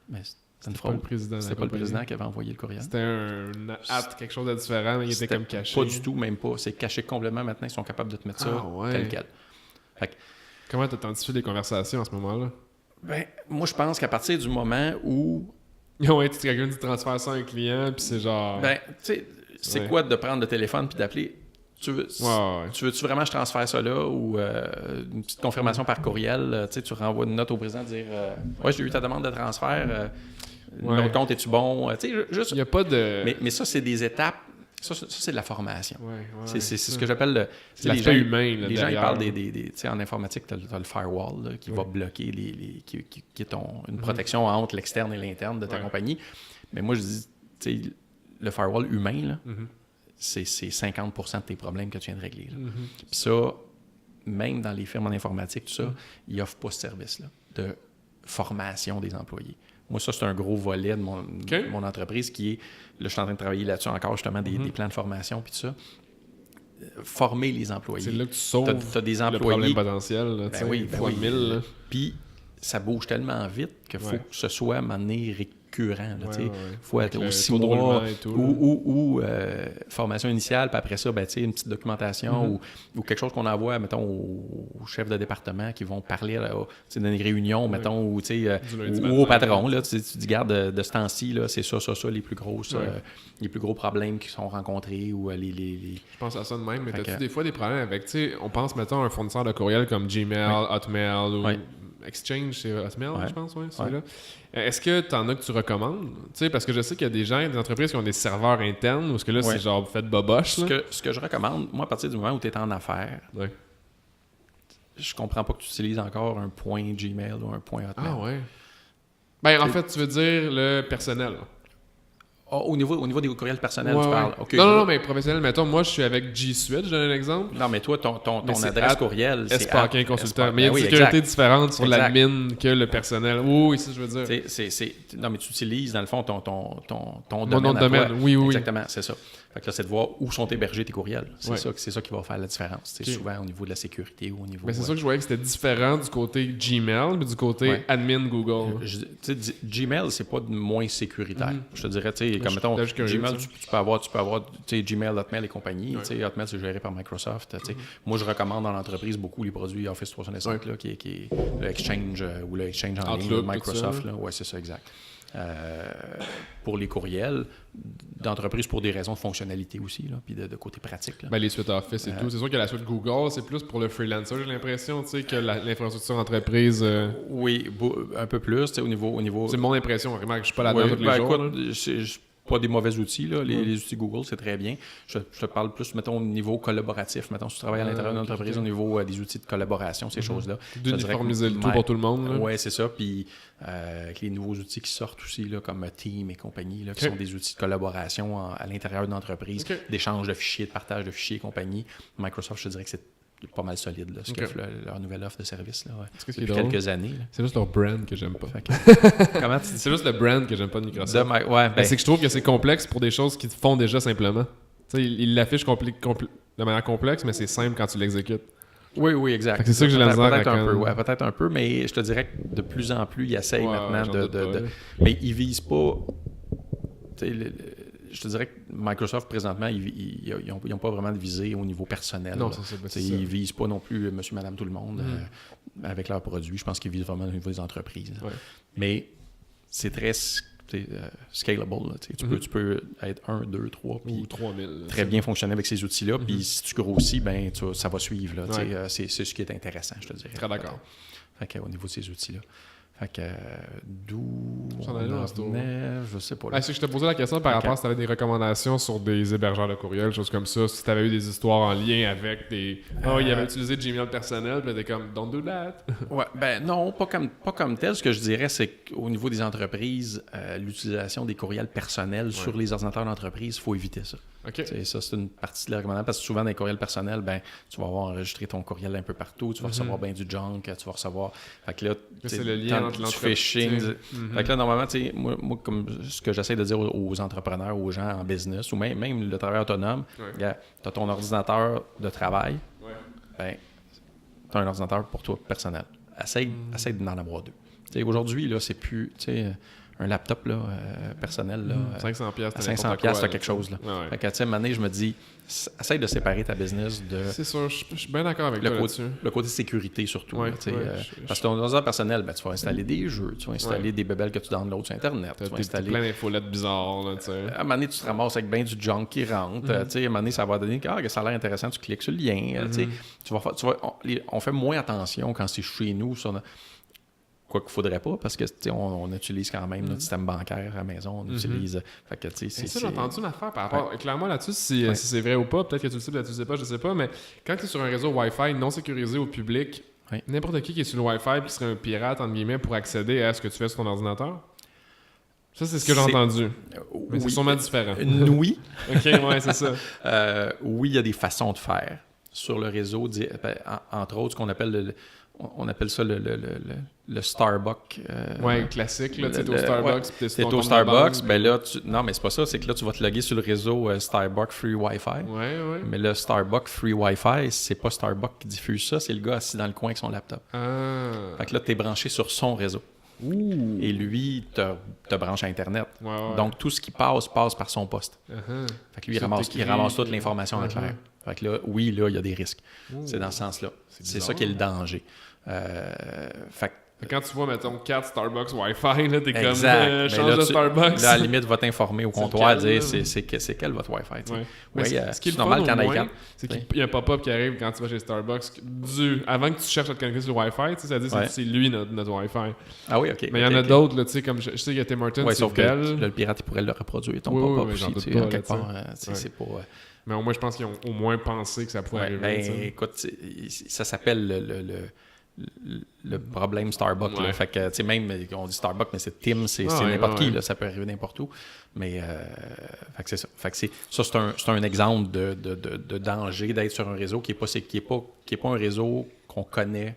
Speaker 2: Mais C'était une fraude. C'était pas le président qui avait envoyé le courriel.
Speaker 1: C'était quelque chose de différent, mais il était comme caché.
Speaker 2: Pas du tout, même pas. C'est caché complètement. Maintenant, ils sont capables de te mettre ça tel quel.
Speaker 1: Comment tu identifies les conversations à ce moment-là?
Speaker 2: Ben, moi, je pense qu'à partir du moment où...
Speaker 1: Ouais, quelqu'un qui transfère ça à un client, puis c'est genre...
Speaker 2: Ben, tu sais, c'est quoi de prendre le téléphone puis d'appeler? Tu veux-tu vraiment que je transfère ça là ou une petite confirmation par courriel? Tu renvoies une note au président dire ouais, j'ai eu ta demande de transfert. Notre compte, es-tu bon? Juste...
Speaker 1: Il n'y a pas de...
Speaker 2: Mais ça, c'est des étapes. Ça c'est de la formation. C'est ce que
Speaker 1: j'appelle
Speaker 2: l'aspect
Speaker 1: humain.
Speaker 2: Les gens, ils parlent en informatique, tu as le firewall là, qui va bloquer qui est une protection entre l'externe et l'interne de ta compagnie. Mais moi, je dis, le firewall humain, là, c'est 50% de tes problèmes que tu viens de régler. Puis ça, même dans les firmes en informatique, tout ça, ils n'offrent pas ce service-là de formation des employés. Moi, ça, c'est un gros volet de mon entreprise qui est... Là, je suis en train de travailler là-dessus encore, justement, des plans de formation puis tout ça. Former les employés.
Speaker 1: C'est là que tu sauves
Speaker 2: t'as des employés,
Speaker 1: le problème potentiel. Fois 1000.
Speaker 2: Puis, ça bouge tellement vite qu'il faut que ce soit à un moment donné récurrent. Il faut être aux 6 mois ou formation initiale, puis après ça, une petite documentation ou quelque chose qu'on envoie, mettons, aux chefs de département qui vont parler dans une réunion, mettons, ou au patron. Là, tu dis, garde, de ce temps-ci, là, c'est ça, les plus gros problèmes qui sont rencontrés ou les...
Speaker 1: Je pense à ça de même, mais t'as-tu des fois des problèmes avec, on pense, mettons, à un fournisseur de courriel comme Gmail, Hotmail ou... Exchange, c'est Hotmail, je pense, celui-là. Est-ce que tu en as que tu recommandes? Parce que je sais qu'il y a des gens, des entreprises qui ont des serveurs internes, ou est-ce que là, c'est genre, vous faites boboche?
Speaker 2: Ce que je recommande, moi, à partir du moment où tu es en affaires, je comprends pas que tu utilises encore un point Gmail ou un point Hotmail.
Speaker 1: Ah ouais? Ben, en fait, tu veux dire le personnel.
Speaker 2: Au niveau des courriels personnels, tu parles. Okay,
Speaker 1: non, mais professionnel, mettons, moi, je suis avec G Suite, je donne un exemple.
Speaker 2: Non, mais toi, ton adresse courriel, c'est
Speaker 1: Paquin Consultant. Mais il y a une sécurité différente sur l'admin que le personnel. Oui, ça, je veux dire.
Speaker 2: Non, mais tu utilises, dans le fond, ton
Speaker 1: mon nom de domaine. Oui.
Speaker 2: Exactement, c'est ça. Fait que là, c'est de voir où sont hébergés tes courriels. C'est ça qui va faire la différence. C'est souvent au niveau de la sécurité ou au niveau...
Speaker 1: Mais c'est ça que je voyais que c'était différent du côté Gmail, mais du côté admin Google.
Speaker 2: Gmail, c'est pas moins sécuritaire. Je te dirais, tu sais, comme mettons, Gmail, tu peux avoir Gmail, Hotmail et compagnie. Hotmail, c'est géré par Microsoft. Moi, je recommande dans l'entreprise beaucoup les produits Office 365, là, qui est le Exchange ou le Exchange en ligne de Microsoft. Oui, c'est ça, exact. Pour les courriels d'entreprise pour des raisons de fonctionnalité aussi, là, puis de côté pratique. Là.
Speaker 1: Ben, les suites Office et tout. C'est sûr que la suite Google, c'est plus pour le freelancer, j'ai l'impression, que l'infrastructure entreprise...
Speaker 2: Oui, un peu plus, au niveau...
Speaker 1: C'est mon impression, vraiment, que je suis pas là-dedans tous les jours.
Speaker 2: Écoute, pas des mauvais outils, là. Les outils Google, c'est très bien. Je te parle plus, mettons, au niveau collaboratif. Mettons, si tu travailles à l'intérieur d'une entreprise, au niveau des outils de collaboration, ces choses-là.
Speaker 1: D'uniformiser le tout pour tout le monde.
Speaker 2: Oui, c'est ça. Puis avec les nouveaux outils qui sortent aussi, là, comme Team et compagnie, là, qui sont des outils de collaboration à l'intérieur d'une entreprise, d'échange de fichiers, de partage de fichiers et compagnie. Microsoft, je te dirais que c'est pas mal solide, là, ce qu'offre leur nouvelle offre de service là, depuis quelques années. Là.
Speaker 1: C'est juste leur brand que j'aime pas.
Speaker 2: Comment tu dis?
Speaker 1: C'est juste le brand que j'aime pas de Microsoft.
Speaker 2: C'est
Speaker 1: que je trouve que c'est complexe pour des choses qui te font déjà simplement. Ils l'affichent de manière complexe, mais c'est simple quand tu l'exécutes.
Speaker 2: Oui, exact.
Speaker 1: C'est ça que j'ai la misère
Speaker 2: peut-être un peu, mais je te dirais que de plus en plus, ils essayent maintenant mais ils visent pas... Je te dirais que Microsoft, présentement, ils n'ont pas vraiment de visée au niveau personnel.
Speaker 1: Non, c'est ça.
Speaker 2: Ils ne visent pas non plus monsieur, madame, tout le monde avec leurs produits. Je pense qu'ils visent vraiment au niveau des entreprises. Mais c'est très scalable. Tu peux être 1, 2, 3
Speaker 1: ou 3000.
Speaker 2: Très bien fonctionner avec ces outils-là. Puis si tu grossis, ça va suivre. Là, c'est ce qui est intéressant, je te dirais.
Speaker 1: Très d'accord.
Speaker 2: Au niveau de ces outils-là. Fait que d'où
Speaker 1: on en
Speaker 2: venait, je sais pas.
Speaker 1: Si je te posais la question par rapport à si tu avais des recommandations sur des hébergeurs de courriel, choses comme ça, si tu avais eu des histoires en lien avec des... il avait utilisé Gmail personnel, puis t'es comme « don't do that ».
Speaker 2: Ouais, non, pas comme tel. Ce que je dirais, c'est qu'au niveau des entreprises, l'utilisation des courriels personnels sur les ordinateurs d'entreprise, il faut éviter ça. Ça, c'est une partie de la recommandation, parce que souvent, dans les courriels personnels, tu vas avoir enregistré ton courriel un peu partout, tu vas recevoir bien du junk, tu vas recevoir... Fait que là,
Speaker 1: c'est le lien entre l'entreprise.
Speaker 2: Fait que là, normalement, moi, comme ce que j'essaie de dire aux entrepreneurs, aux gens en business, ou même le travail autonome, tu as ton ordinateur de travail, tu as un ordinateur pour toi personnel. Essaye d'en avoir deux. Aujourd'hui, là, c'est plus... un laptop là, personnel. Là,
Speaker 1: 500$,
Speaker 2: à 500$, t'as quelque chose. Là.
Speaker 1: Ouais.
Speaker 2: Fait que, tu sais, à un moment donné, je me dis, essaye de séparer ta business de...
Speaker 1: C'est sûr, je suis bien d'accord avec toi là-dessus.
Speaker 2: Le côté sécurité, surtout.
Speaker 1: Ouais,
Speaker 2: là, parce que ton ordinateur personnel, ben, tu vas installer des jeux, tu vas installer des bébelles que tu downloads sur Internet. Tu vas installer
Speaker 1: plein d'infolettes bizarres. Là,
Speaker 2: à un moment donné, tu te ramasses avec bien du junk qui rentre. À un moment donné, ça va donner que ça a l'air intéressant, tu cliques sur le lien. On fait moins attention quand c'est chez nous. Quoi qu'il ne faudrait pas, parce que on utilise quand même notre système bancaire à la maison. On utilise. Fait que,
Speaker 1: ça, j'ai entendu une affaire par rapport. Clairement là-dessus, si c'est vrai ou pas, peut-être que tu le sais, peut-être que tu le sais pas, je sais pas, mais quand tu es sur un réseau Wi-Fi non sécurisé au public, n'importe qui est sur le Wi-Fi qui serait un pirate, entre guillemets, pour accéder à ce que tu fais sur ton ordinateur? Ça, c'est ce que j'ai entendu. Mais c'est sûrement différent.
Speaker 2: Oui.
Speaker 1: OK, ouais, c'est ça.
Speaker 2: Oui, il y a des façons de faire sur le réseau. Entre autres, ce qu'on appelle on appelle ça le Starbucks.
Speaker 1: Classique. Là, tu es au Starbucks.
Speaker 2: Tu es au Starbucks. Ben là, non, mais c'est pas ça. C'est que là, tu vas te loguer sur le réseau Starbucks Free Wi-Fi. Mais le Starbucks Free Wi-Fi, c'est pas Starbucks qui diffuse ça. C'est le gars assis dans le coin avec son laptop. Fait que là, tu es branché sur son réseau.
Speaker 1: Ouh.
Speaker 2: Et lui, te branche à Internet. Donc, tout ce qui passe par son poste. Fait que lui, il ramasse toute l'information en clair. Fait que là, oui, là, il y a des risques. C'est dans ce sens-là. C'est ça qui est le danger. Fait que
Speaker 1: quand tu vois, mettons, 4 Starbucks Wi-Fi, là, t'es comme
Speaker 2: change
Speaker 1: de Starbucks.
Speaker 2: Là, à la limite, va t'informer au comptoir, dire c'est quel votre Wi-Fi.
Speaker 1: Ce qui est
Speaker 2: normal qu'il y en ait 4.
Speaker 1: C'est qu'il y a un pop-up qui arrive quand tu vas chez Starbucks. Avant que tu cherches à te connecter sur le Wi-Fi, ça dit que c'est lui notre Wi-Fi.
Speaker 2: Ah oui, OK.
Speaker 1: Mais il y en a d'autres, tu sais, comme je sais qu'il y a Tim Hortons, c'est Bell.
Speaker 2: Le pirate, il pourrait le reproduire, ton pop-up aussi. Quelque part, c'est pas...
Speaker 1: Mais au moins, je pense qu'ils ont au moins pensé que ça pourrait arriver.
Speaker 2: Écoute, ça s'appelle le problème Starbucks. Là. Fait que, même, on dit Starbucks, mais c'est Tim, c'est n'importe qui. Là, ça peut arriver n'importe où. Mais, fait que c'est ça. Fait que c'est un exemple de danger d'être sur un réseau qui n'est pas un réseau qu'on connaît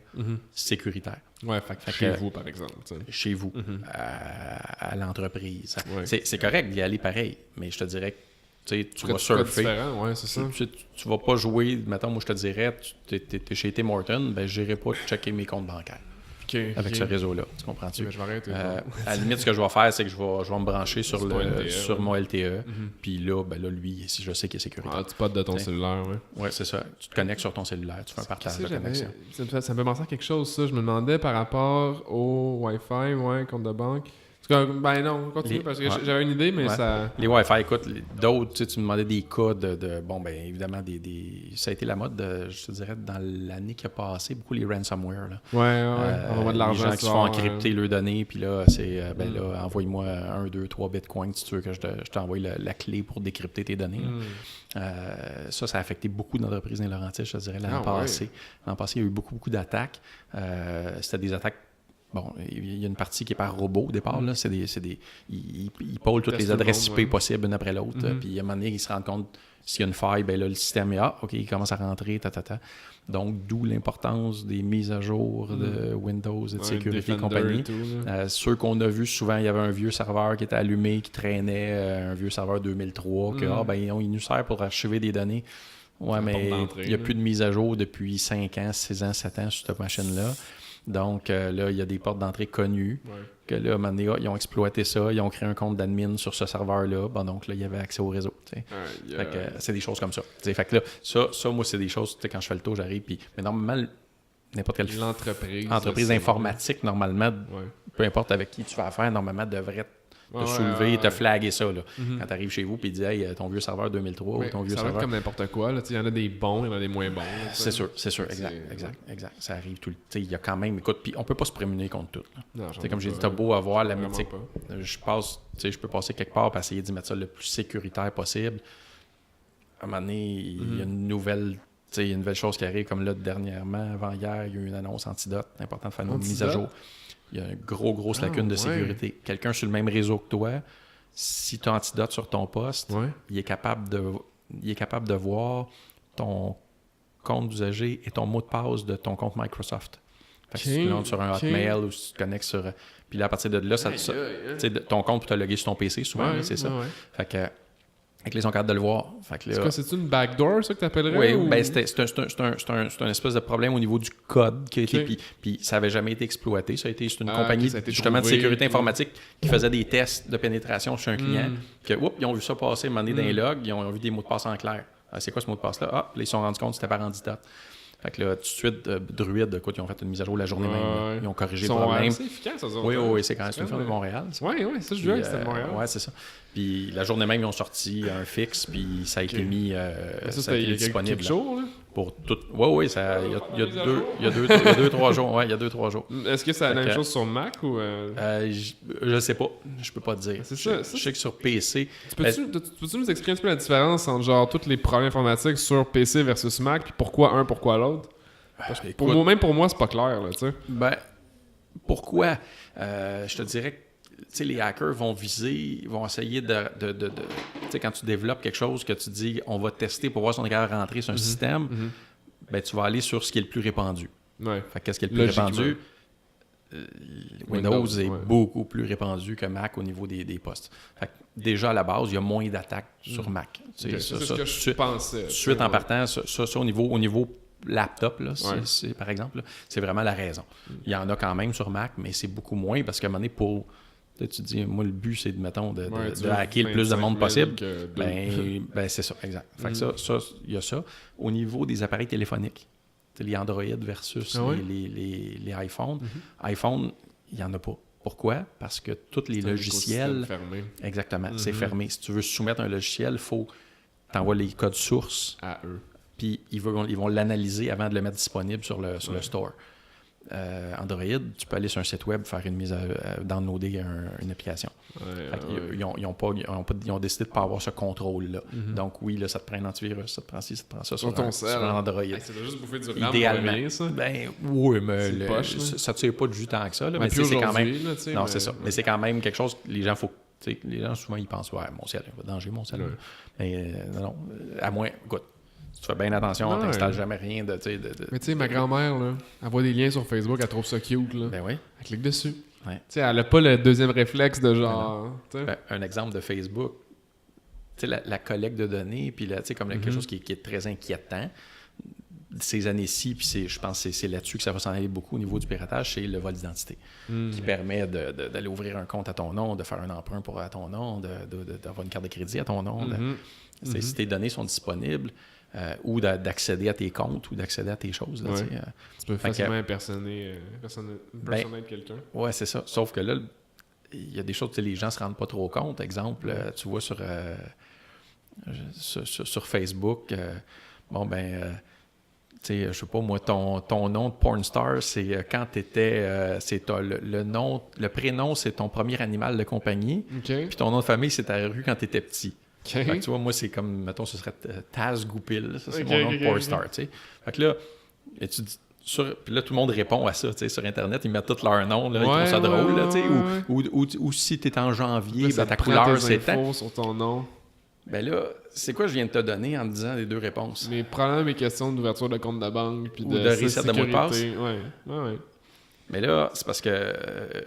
Speaker 2: sécuritaire.
Speaker 1: Ouais, fait que chez vous, par exemple.
Speaker 2: Chez vous, à l'entreprise. C'est correct d'y aller pareil, mais je te dirais que tu vas surfer.
Speaker 1: C'est ça.
Speaker 2: Tu vas pas jouer, mettons, moi je te dirais, tu es chez Tim Hortons, ben je n'irai pas checker mes comptes bancaires avec ce réseau-là. Tu comprends-tu?
Speaker 1: Je vais arrêter.
Speaker 2: À la limite, ce que je vais faire, c'est que je vais me brancher sur mon LTE. Puis là, lui, si je sais qu'il est sécuritaire.
Speaker 1: Tu potes de ton cellulaire,
Speaker 2: Oui, c'est ça. Tu te connectes sur ton cellulaire, tu fais un partage de connexion.
Speaker 1: Ça me fait penser à quelque chose, ça. Je me demandais par rapport au Wi-Fi, compte de banque. Ben non, continue, parce que j'avais une idée, mais ça...
Speaker 2: Les Wi-Fi, écoute, d'autres, tu me demandais des cas bon, ben évidemment, ça a été la mode, je te dirais, dans l'année qui a passé, beaucoup les ransomware. Là.
Speaker 1: On va de l'argent.
Speaker 2: Les gens qui se font encrypter leurs données, puis là, c'est, là, envoie-moi 1, 2, 3 bitcoins si tu veux que je t'envoie la clé pour décrypter tes données. Ça a affecté beaucoup d'entreprises dans Laurentides, je te dirais, l'année passée. L'an passé, il y a eu beaucoup d'attaques. C'était des attaques. Bon, il y a une partie qui est par robot au départ. Là. Ils pôlent toutes les adresses IP possibles une après l'autre. Puis à un moment donné, ils se rendent compte s'il y a une faille, ben là, le système est OK, il commence à rentrer, Donc, d'où l'importance des mises à jour de Windows et de sécurité et compagnie. Ceux qu'on a vus, souvent, il y avait un vieux serveur qui était allumé, qui traînait, un vieux serveur 2003, il nous sert pour archiver des données. Ouais, mais il n'y a plus de mise à jour depuis 5 ans, 6 ans, 7 ans sur cette machine-là. Donc, là, il y a des portes d'entrée connues. Que là, à un moment donné, ils ont exploité ça. Ils ont créé un compte d'admin sur ce serveur-là. Bon, donc, là, il y avait accès au réseau. Fait que, c'est des choses comme ça. Fait que là, ça, moi, c'est des choses, quand je fais le tour, j'arrive. Mais normalement, n'importe quelle entreprise informatique, normalement, peu importe avec qui tu vas affaire, normalement, devrait te soulever et te flaguer ça. Là. Quand tu arrives chez vous et tu dis hey, ton vieux serveur 2003 ou ton vieux serveur.
Speaker 1: Ça va être comme n'importe quoi. Il y en a des bons, il y en a des moins bons.
Speaker 2: C'est sûr. Exact. Ça arrive tout le temps. Il y a quand même. Écoute, puis on peut pas se prémunir contre tout. Comme j'ai dit, t'as beau avoir la mythique. Je peux passer quelque part et essayer d'y mettre ça le plus sécuritaire possible. À un moment donné, il y a une nouvelle chose qui arrive, comme là, dernièrement, avant-hier, il y a eu une annonce antidote. C'est important de faire une mise à jour. Il y a une grosse lacune de sécurité. Quelqu'un sur le même réseau que toi, si tu as antidote sur ton poste, il est capable de voir ton compte d'usager et ton mot de passe de ton compte Microsoft. Fait que si tu lances sur un Hotmail ou si tu te connectes sur... Puis là, à partir de là, ton compte pour te loguer sur ton PC, souvent, c'est ça. Fait que Fait que là, ils sont capables de le voir. Fait que là,
Speaker 1: c'est quoi, c'est-tu une backdoor, ça, que t'appellerais?
Speaker 2: Oui, ben c'est un espèce de problème au niveau du code qui a été, puis ça n'avait jamais été exploité. C'est une compagnie justement de sécurité informatique qui faisait des tests de pénétration chez un client. Que, ils ont vu ça passer, dans les logs, ils ont vu des mots de passe en clair. C'est quoi ce mot de passe-là? Là, ils se sont rendus compte que c'était par Andita. Fait que là, tout de suite, Druid, écoute, ils ont fait une mise à jour la journée même. Ils ont corrigé le problème.
Speaker 1: C'est efficace, ça.
Speaker 2: Oui, c'est quand même une firme de Montréal.
Speaker 1: Oui, ça, je dirais que c'était de Montréal.
Speaker 2: Oui, c'est ça. Puis la journée même, ils ont sorti un fixe, puis ça a été mis ça a été disponible.
Speaker 1: Quelques jours, là?
Speaker 2: Pour tout. Oui, il y a 2-3 jours. Oui, il y a 2-3 jours.
Speaker 1: Est-ce que c'est la même chose sur Mac ou.
Speaker 2: Je sais pas. Je peux pas te dire.
Speaker 1: C'est ça.
Speaker 2: Je sais que sur PC.
Speaker 1: Peux-tu nous expliquer un petit peu la différence entre genre tous les problèmes informatiques sur PC versus Mac, puis pourquoi un, pourquoi l'autre? Même pour moi, c'est pas clair, là, tu sais.
Speaker 2: Ben, pourquoi? Je te dirais que les hackers vont essayer de tu sais, quand tu développes quelque chose que tu dis on va tester pour voir si on est capable de rentrer sur un système, ben, tu vas aller sur ce qui est le plus répandu.
Speaker 1: Ouais.
Speaker 2: Fait qu'est-ce qui est le plus répandu? Windows est beaucoup plus répandu que Mac au niveau des postes. Fait que déjà à la base, il y a moins d'attaques sur Mac.
Speaker 1: C'est ce que je pensais.
Speaker 2: Suite en partant, ça au niveau laptop, là, c'est, par exemple, là, c'est vraiment la raison. Il y en a quand même sur Mac, mais c'est beaucoup moins parce qu'à un moment donné, tu te dis, moi, le but, c'est de hacker le plus de monde possible. Ben, c'est ça, exact. Fait que ça, il y a ça. Au niveau des appareils téléphoniques, les Android versus les iPhones. iPhone, il n'y en a pas. Pourquoi? Parce que tous les logiciels...
Speaker 1: fermé.
Speaker 2: Exactement, c'est fermé. Si tu veux soumettre un logiciel, il faut... T'envoies les codes sources
Speaker 1: à eux.
Speaker 2: Puis ils vont l'analyser avant de le mettre disponible sur le store. Android, tu peux aller sur un site web, faire une downloader une application. Ils ont décidé de ne pas avoir ce contrôle-là. Donc oui, là, ça te prend un antivirus, ça te prend ci, ça te prend ça sur un Android.
Speaker 1: Ça doit juste bouffer du RAM.
Speaker 2: Idéalement.
Speaker 1: Ça.
Speaker 2: Ben oui, mais ça ne tire pas de jus tant que ça. Là, mais c'est quand même. Non, c'est ça. Mais c'est quand même quelque chose que les gens les gens souvent ils pensent mon ciel, il y a pas de danger, mon ciel. Mais non, à moins. Écoute, si tu fais bien attention, tu n'installes jamais rien de.
Speaker 1: Mais tu sais, ma grand-mère, là, elle voit des liens sur Facebook, elle trouve ça cute. Là.
Speaker 2: Ben oui.
Speaker 1: Elle clique dessus.
Speaker 2: Ouais.
Speaker 1: Tu sais, elle n'a pas le deuxième réflexe de genre.
Speaker 2: Un exemple de Facebook, tu sais, la collecte de données, puis là, tu sais, comme quelque chose qui est très inquiétant. Ces années-ci, puis je pense que c'est là-dessus que ça va s'en aller beaucoup au niveau du piratage, c'est le vol d'identité, qui permet d'aller ouvrir un compte à ton nom, de faire un emprunt à ton nom, d'avoir une carte de crédit à ton nom. Si tes données sont disponibles, ou d'accéder à tes comptes ou d'accéder à tes choses. Là,
Speaker 1: tu peux facilement impersoner quelqu'un.
Speaker 2: Oui, c'est ça. Sauf que là, il y a des choses que les gens ne se rendent pas trop compte. Exemple, tu vois sur Facebook, tu sais, je sais pas, moi, ton nom de porn star, c'est quand tu étais. Le prénom, c'est ton premier animal de compagnie. Puis ton nom de famille, c'est ta rue quand tu étais petit. Fait que, tu vois, moi, c'est comme, mettons, ce serait Taz Goupil. Ça, c'est mon nom de porn star, tu sais. Fait que là, tu dis. Puis là, tout le monde répond à ça, tu sais, sur Internet. Ils mettent tous leur nom, là, ils trouvent ça drôle, là, tu sais. Ou si tu es en janvier, ta couleur, c'est tant.
Speaker 1: Sur ton nom.
Speaker 2: Ben là, c'est quoi je viens de te donner en me disant les deux réponses?
Speaker 1: Mais probablement mes questions d'ouverture de compte de banque puis
Speaker 2: ou de reset de mot de passe.
Speaker 1: Ouais.
Speaker 2: Mais là, c'est parce que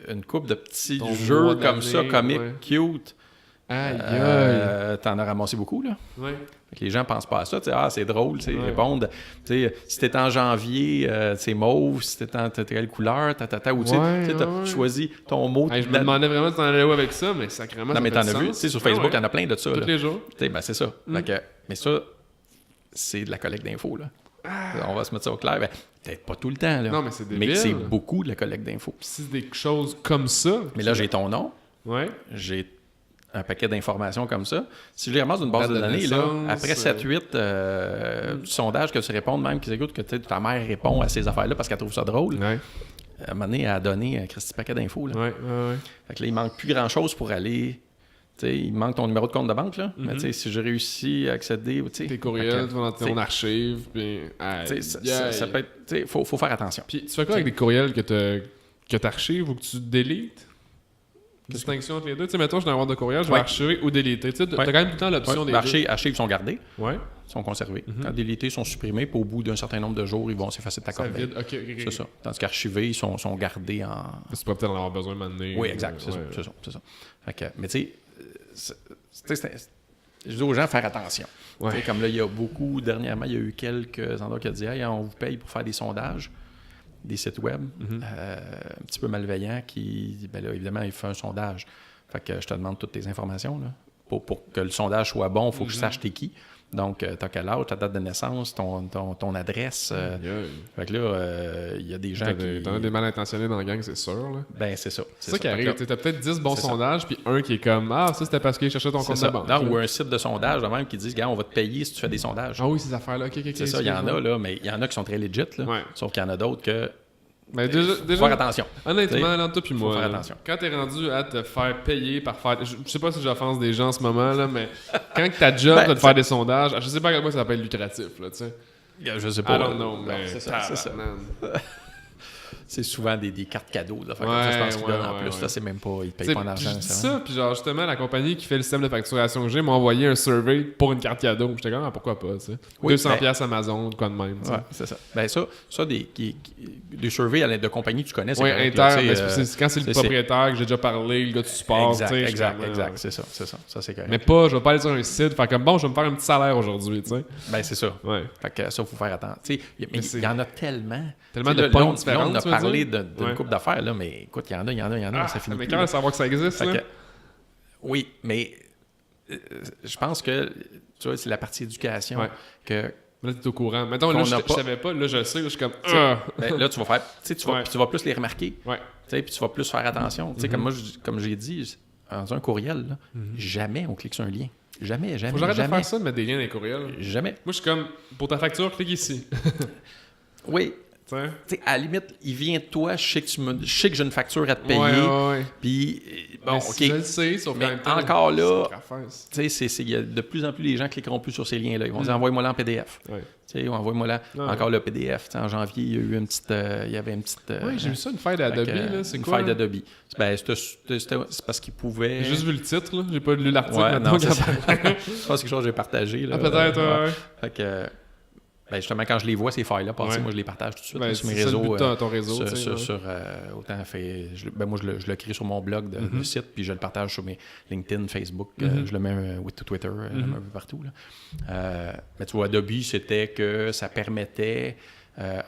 Speaker 2: une couple de petits jeux comme ça, comiques, cute, t'en as ramassé beaucoup, là.
Speaker 1: Ouais.
Speaker 2: Fait que les gens pensent pas à ça. C'est drôle, ils répondent. Si t'es en janvier, c'est mauve. Si t'es en telle couleur, ou t'as choisi ton mot.
Speaker 1: Je me demandais vraiment si t'en allais où avec ça, mais sacrément.
Speaker 2: Non, mais t'en as vu. Sur Facebook, il y en a plein de ça.
Speaker 1: Tous les jours.
Speaker 2: Ben, c'est ça. Mais ça, c'est de la collecte d'infos, là. On va se mettre ça au clair. Ben, peut-être pas tout le temps, là.
Speaker 1: Non, mais c'est débile.
Speaker 2: Mais c'est beaucoup de la collecte d'infos.
Speaker 1: Si c'est des choses comme ça.
Speaker 2: Mais là, j'ai ton nom.
Speaker 1: Ouais.
Speaker 2: J'ai un paquet d'informations comme ça. Si je les ramasse d'une base de données, là, après 7-8 sondages que tu réponds, même qu'ils écoutent que ta mère répond à ces affaires-là parce qu'elle trouve ça drôle, à un moment donné, elle a donné un petit paquet d'infos. Là. Fait que là, il manque plus grand-chose pour aller... il manque ton numéro de compte de banque, là. Mais si j'ai réussi à accéder...
Speaker 1: Tes courriels, dans ton archive, puis...
Speaker 2: ça peut être... Faut faire attention.
Speaker 1: Puis tu fais quoi avec des courriels que tu archives ou que tu délites? Distinction entre les deux. Tu sais, mettons, je suis dans un boîte de courriel, je vais archiver ou déliter. Tu sais, t'as quand même tout le temps l'option des deux.
Speaker 2: Archives sont gardés.
Speaker 1: Ouais.
Speaker 2: Sont conservés. Quand délités, ils sont supprimés, puis au bout d'un certain nombre de jours, ils vont s'effacer de ta corbeille. C'est ça. Tandis qu'archivés, ils sont gardés en...
Speaker 1: Tu peux peut-être en avoir besoin de m'amener.
Speaker 2: Oui, exact. C'est ça. Fait que, mais tu sais, je dis aux gens de faire attention.
Speaker 1: Ouais.
Speaker 2: Comme là, il y a beaucoup, dernièrement, il y a eu quelques endroits qui ont dit hey, on vous paye pour faire des sondages, des sites web, un petit peu malveillants, qui, ben là, évidemment, ils font un sondage. Fait que je te demande toutes tes informations. Là. Pour que le sondage soit bon, il faut que je sache t'es qui. Donc, t'as quel âge, ta date de naissance, ton adresse. Fait que là, il y a des gens qui...
Speaker 1: T'en as des mal intentionnés dans la gang, c'est sûr. Là.
Speaker 2: Ben, c'est ça.
Speaker 1: C'est ça qui arrive. T'as peut-être 10 bons sondages, puis un qui est comme « Ah, ça, c'était parce qu'il cherchait ton compte de banque. »
Speaker 2: Non, ou un site de sondage, de même, qui dit « Gars, on va te payer si tu fais des sondages. »
Speaker 1: Ah oui, ces affaires-là. Okay,
Speaker 2: c'est ça, il y en a, là, mais il y en a qui sont très legit, là. Ouais. Sauf qu'il y en a d'autres que...
Speaker 1: Mais déjà,
Speaker 2: faire attention.
Speaker 1: Honnêtement, là, toi puis moi,
Speaker 2: faire attention.
Speaker 1: Quand t'es rendu à te faire payer par faire... Je sais pas si j'offense des gens en ce moment, là, mais quand ta job de faire des sondages, je sais pas à quel point ça peut être lucratif, là, tu sais.
Speaker 2: Je sais pas.
Speaker 1: I don't know, mais...
Speaker 2: C'est ça. C'est souvent des cartes cadeaux. Là. Fait
Speaker 1: je
Speaker 2: pense qu'ils donnent en plus. Là, c'est même pas... Ils payent pas en argent.
Speaker 1: Je dis ça, puis genre, justement, la compagnie qui fait le système de facturation que j'ai m'a envoyé un survey pour une carte cadeau. J'étais comme, pourquoi pas, tu sais. 200$ Amazon, quoi de même,
Speaker 2: ouais, c'est ça. Ben ça des surveys de compagnies que tu connais, c'est
Speaker 1: oui, quand c'est le propriétaire que j'ai déjà parlé, le gars du support, tu sais.
Speaker 2: Exact, c'est ça. Ça, c'est correct.
Speaker 1: Mais pas, je vais pas aller sur un site, faire comme, bon, je vais me faire un petit salaire aujourd'hui, tu sais.
Speaker 2: Ben, c'est ça.
Speaker 1: Ouais.
Speaker 2: Fait que ça, il faut faire attention. Mais il y en a tellement.
Speaker 1: Tellement de points différents.
Speaker 2: On a parlé d'une couple d'affaires, là, mais écoute, il y en a, ça finit
Speaker 1: mais
Speaker 2: plus.
Speaker 1: quand même savoir que ça existe, là.
Speaker 2: Oui, mais je pense que, tu vois, c'est la partie éducation que...
Speaker 1: Là, t'es au courant. Mettons, là, je savais pas, là, je le sais, là, je suis comme...
Speaker 2: Ben, là, tu vas faire... Tu vas plus les remarquer.
Speaker 1: Ouais.
Speaker 2: Puis tu vas plus faire attention. Comme j'ai dit, dans un courriel, là, jamais on clique sur un lien. Jamais.
Speaker 1: Faut que j'arrête de faire ça, de mettre des liens dans les courriels.
Speaker 2: Jamais.
Speaker 1: Moi, je suis comme, pour ta facture, clique ici.
Speaker 2: Oui. T'sais, à la limite, il vient de toi, je sais que j'ai une facture à te payer.
Speaker 1: Ouais.
Speaker 2: Puis, bon, OK.
Speaker 1: Je le sais, sauf
Speaker 2: mais encore là, il y a de plus en plus les gens cliqueront plus sur ces liens-là. Ils vont dire envoie-moi là en PDF. Envoie-moi là. Encore le PDF. En janvier, il y a eu il y avait une petite.
Speaker 1: Oui, j'ai vu ça, une faille d'Adobe. C'est
Speaker 2: une faille d'Adobe. Ben, c'est parce qu'ils pouvaient.
Speaker 1: J'ai juste vu le titre, là. J'ai pas lu l'article.
Speaker 2: Ouais, non, c'est quelque chose que j'ai partagé. Là,
Speaker 1: peut-être,
Speaker 2: Fait que. Ben justement, quand je les vois, ces failles-là passer, moi, je les partage tout de suite
Speaker 1: là,
Speaker 2: sur mes réseaux.
Speaker 1: Ton réseau,
Speaker 2: autant moi, je le crée sur mon blog de site, puis je le partage sur mes LinkedIn, Facebook. Je le mets Twitter, un peu partout. Là. Mais tu vois, Adobe, c'était que ça permettait,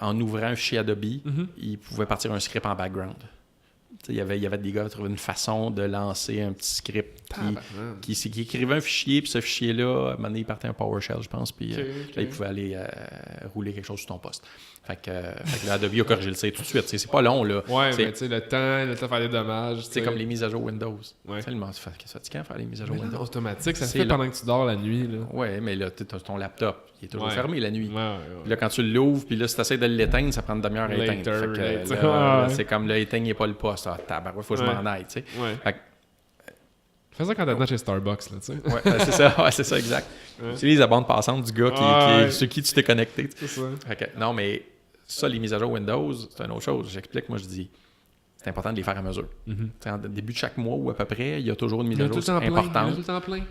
Speaker 2: en ouvrant un fichier Adobe, il pouvait partir un script en background. Il y avait des gars qui trouvaient une façon de lancer un petit script qui écrivait un fichier, puis ce fichier-là, à un moment donné, il partait un PowerShell, je pense, puis là, il pouvait aller rouler quelque chose sur ton poste. Fait que là, Adobe a corrigé le site tout de suite. C'est pas long, là.
Speaker 1: Ouais, mais tu sais, le temps de faire des dommages.
Speaker 2: C'est comme les mises à jour Windows. Ouais. C'est fatigant de faire les mises à jour Windows.
Speaker 1: Automatique, ça se fait pendant que tu dors la nuit, là.
Speaker 2: Ouais, mais là, ton laptop, il est toujours fermé la nuit. Puis là, quand tu l'ouvres, puis là, si tu essaies de l'éteindre, ça prend une demi-heure à éteindre. C'est comme là, éteignez pas le poste. Il faut que je m'en aille, tu sais.
Speaker 1: Fais ça quand t'attends chez Starbucks, là, tu sais.
Speaker 2: Ouais, c'est ça, exact. Utilise la bande passante du gars sur qui tu t'es connecté.
Speaker 1: C'est ça.
Speaker 2: Non, mais ça, les mises à jour Windows, c'est une autre chose. J'explique, moi, je dis, c'est important de les faire à mesure. En début de chaque mois ou à peu près, il y a toujours une mise à jour importante.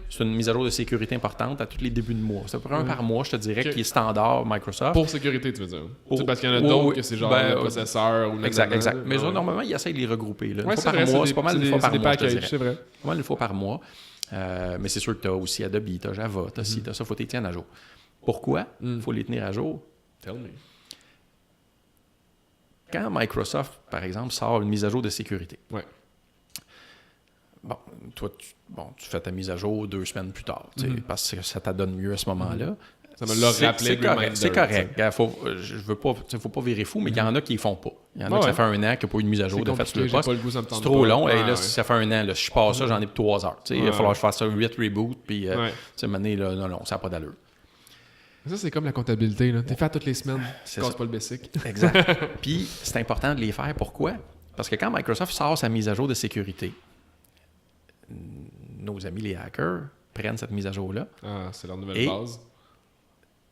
Speaker 2: C'est une mise à jour de sécurité importante à tous les débuts de mois. C'est à peu près un par mois, je te dirais, qui est standard Microsoft.
Speaker 1: Pour sécurité, tu veux dire. Parce qu'il y en a d'autres que c'est genre le processeur ou le...
Speaker 2: Exact. Mais normalement, ils essayent de les regrouper. Une fois par mois, c'est pas mal une fois par mois, je te dirais.
Speaker 1: C'est vrai.
Speaker 2: Pas mal une fois par mois. Mais c'est sûr que tu as aussi Adobe, tu as Java, tu as ci, tu as ça, il faut que tu les tiennes à jour. Pourquoi il faut les tenir à jour?
Speaker 1: Tell me.
Speaker 2: Quand Microsoft, par exemple, sort une mise à jour de sécurité, bon, toi, tu fais ta mise à jour 2 semaines plus tard, parce que ça t'adonne mieux à ce moment-là.
Speaker 1: Ça me l'a rappelé.
Speaker 2: C'est correct. Je veux pas, faut pas virer fou, mais il y en a qui ne font pas. Il y en a qui ça fait 1 an qu'il n'y a pas eu de mise à jour de fait sur le poste. C'est trop long. Et là, si ça fait 1 an, là, si je pars ça, j'en ai pour 3 heures. Il va falloir que je fasse ça 8 reboots, puis maintenant, non, ça n'a pas d'allure.
Speaker 1: Ça, c'est comme la comptabilité. T'es fait toutes les semaines. Tu casses pas le basic.
Speaker 2: Exact. Puis, c'est important de les faire. Pourquoi? Parce que quand Microsoft sort sa mise à jour de sécurité, nos amis les hackers prennent cette mise à jour-là.
Speaker 1: Ah, c'est leur nouvelle base.